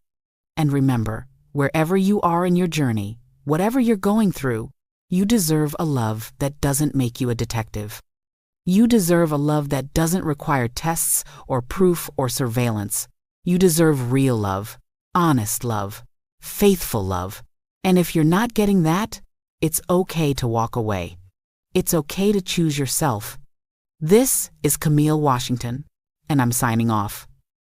And remember, wherever you are in your journey, whatever you're going through, you deserve a love that doesn't make you a detective. You deserve a love that doesn't require tests or proof or surveillance. You deserve real love, honest love, faithful love. And if you're not getting that, it's okay to walk away. It's okay to choose yourself. This is Camille Washington, and I'm signing off.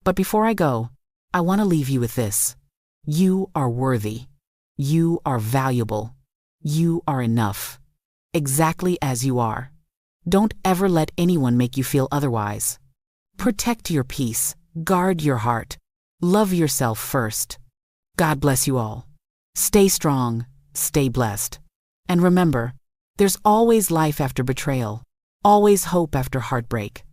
But before I go, I want to leave you with this. You are worthy. You are valuable. You are enough. Exactly as you are. Don't ever let anyone make you feel otherwise. Protect your peace. Guard your heart. Love yourself first. God bless you all. Stay strong. Stay blessed. And remember, There's always life after betrayal, always hope after heartbreak,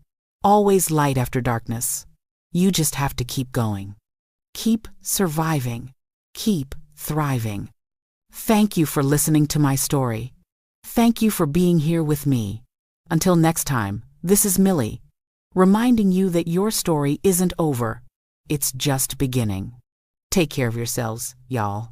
always light after darkness. You just have to keep going. Keep surviving. Keep thriving. Thank you for listening to my story. Thank you for being here with me. Until next time, this is Millie, reminding you that your story isn't over. It's just beginning. Take care of yourselves, y'all.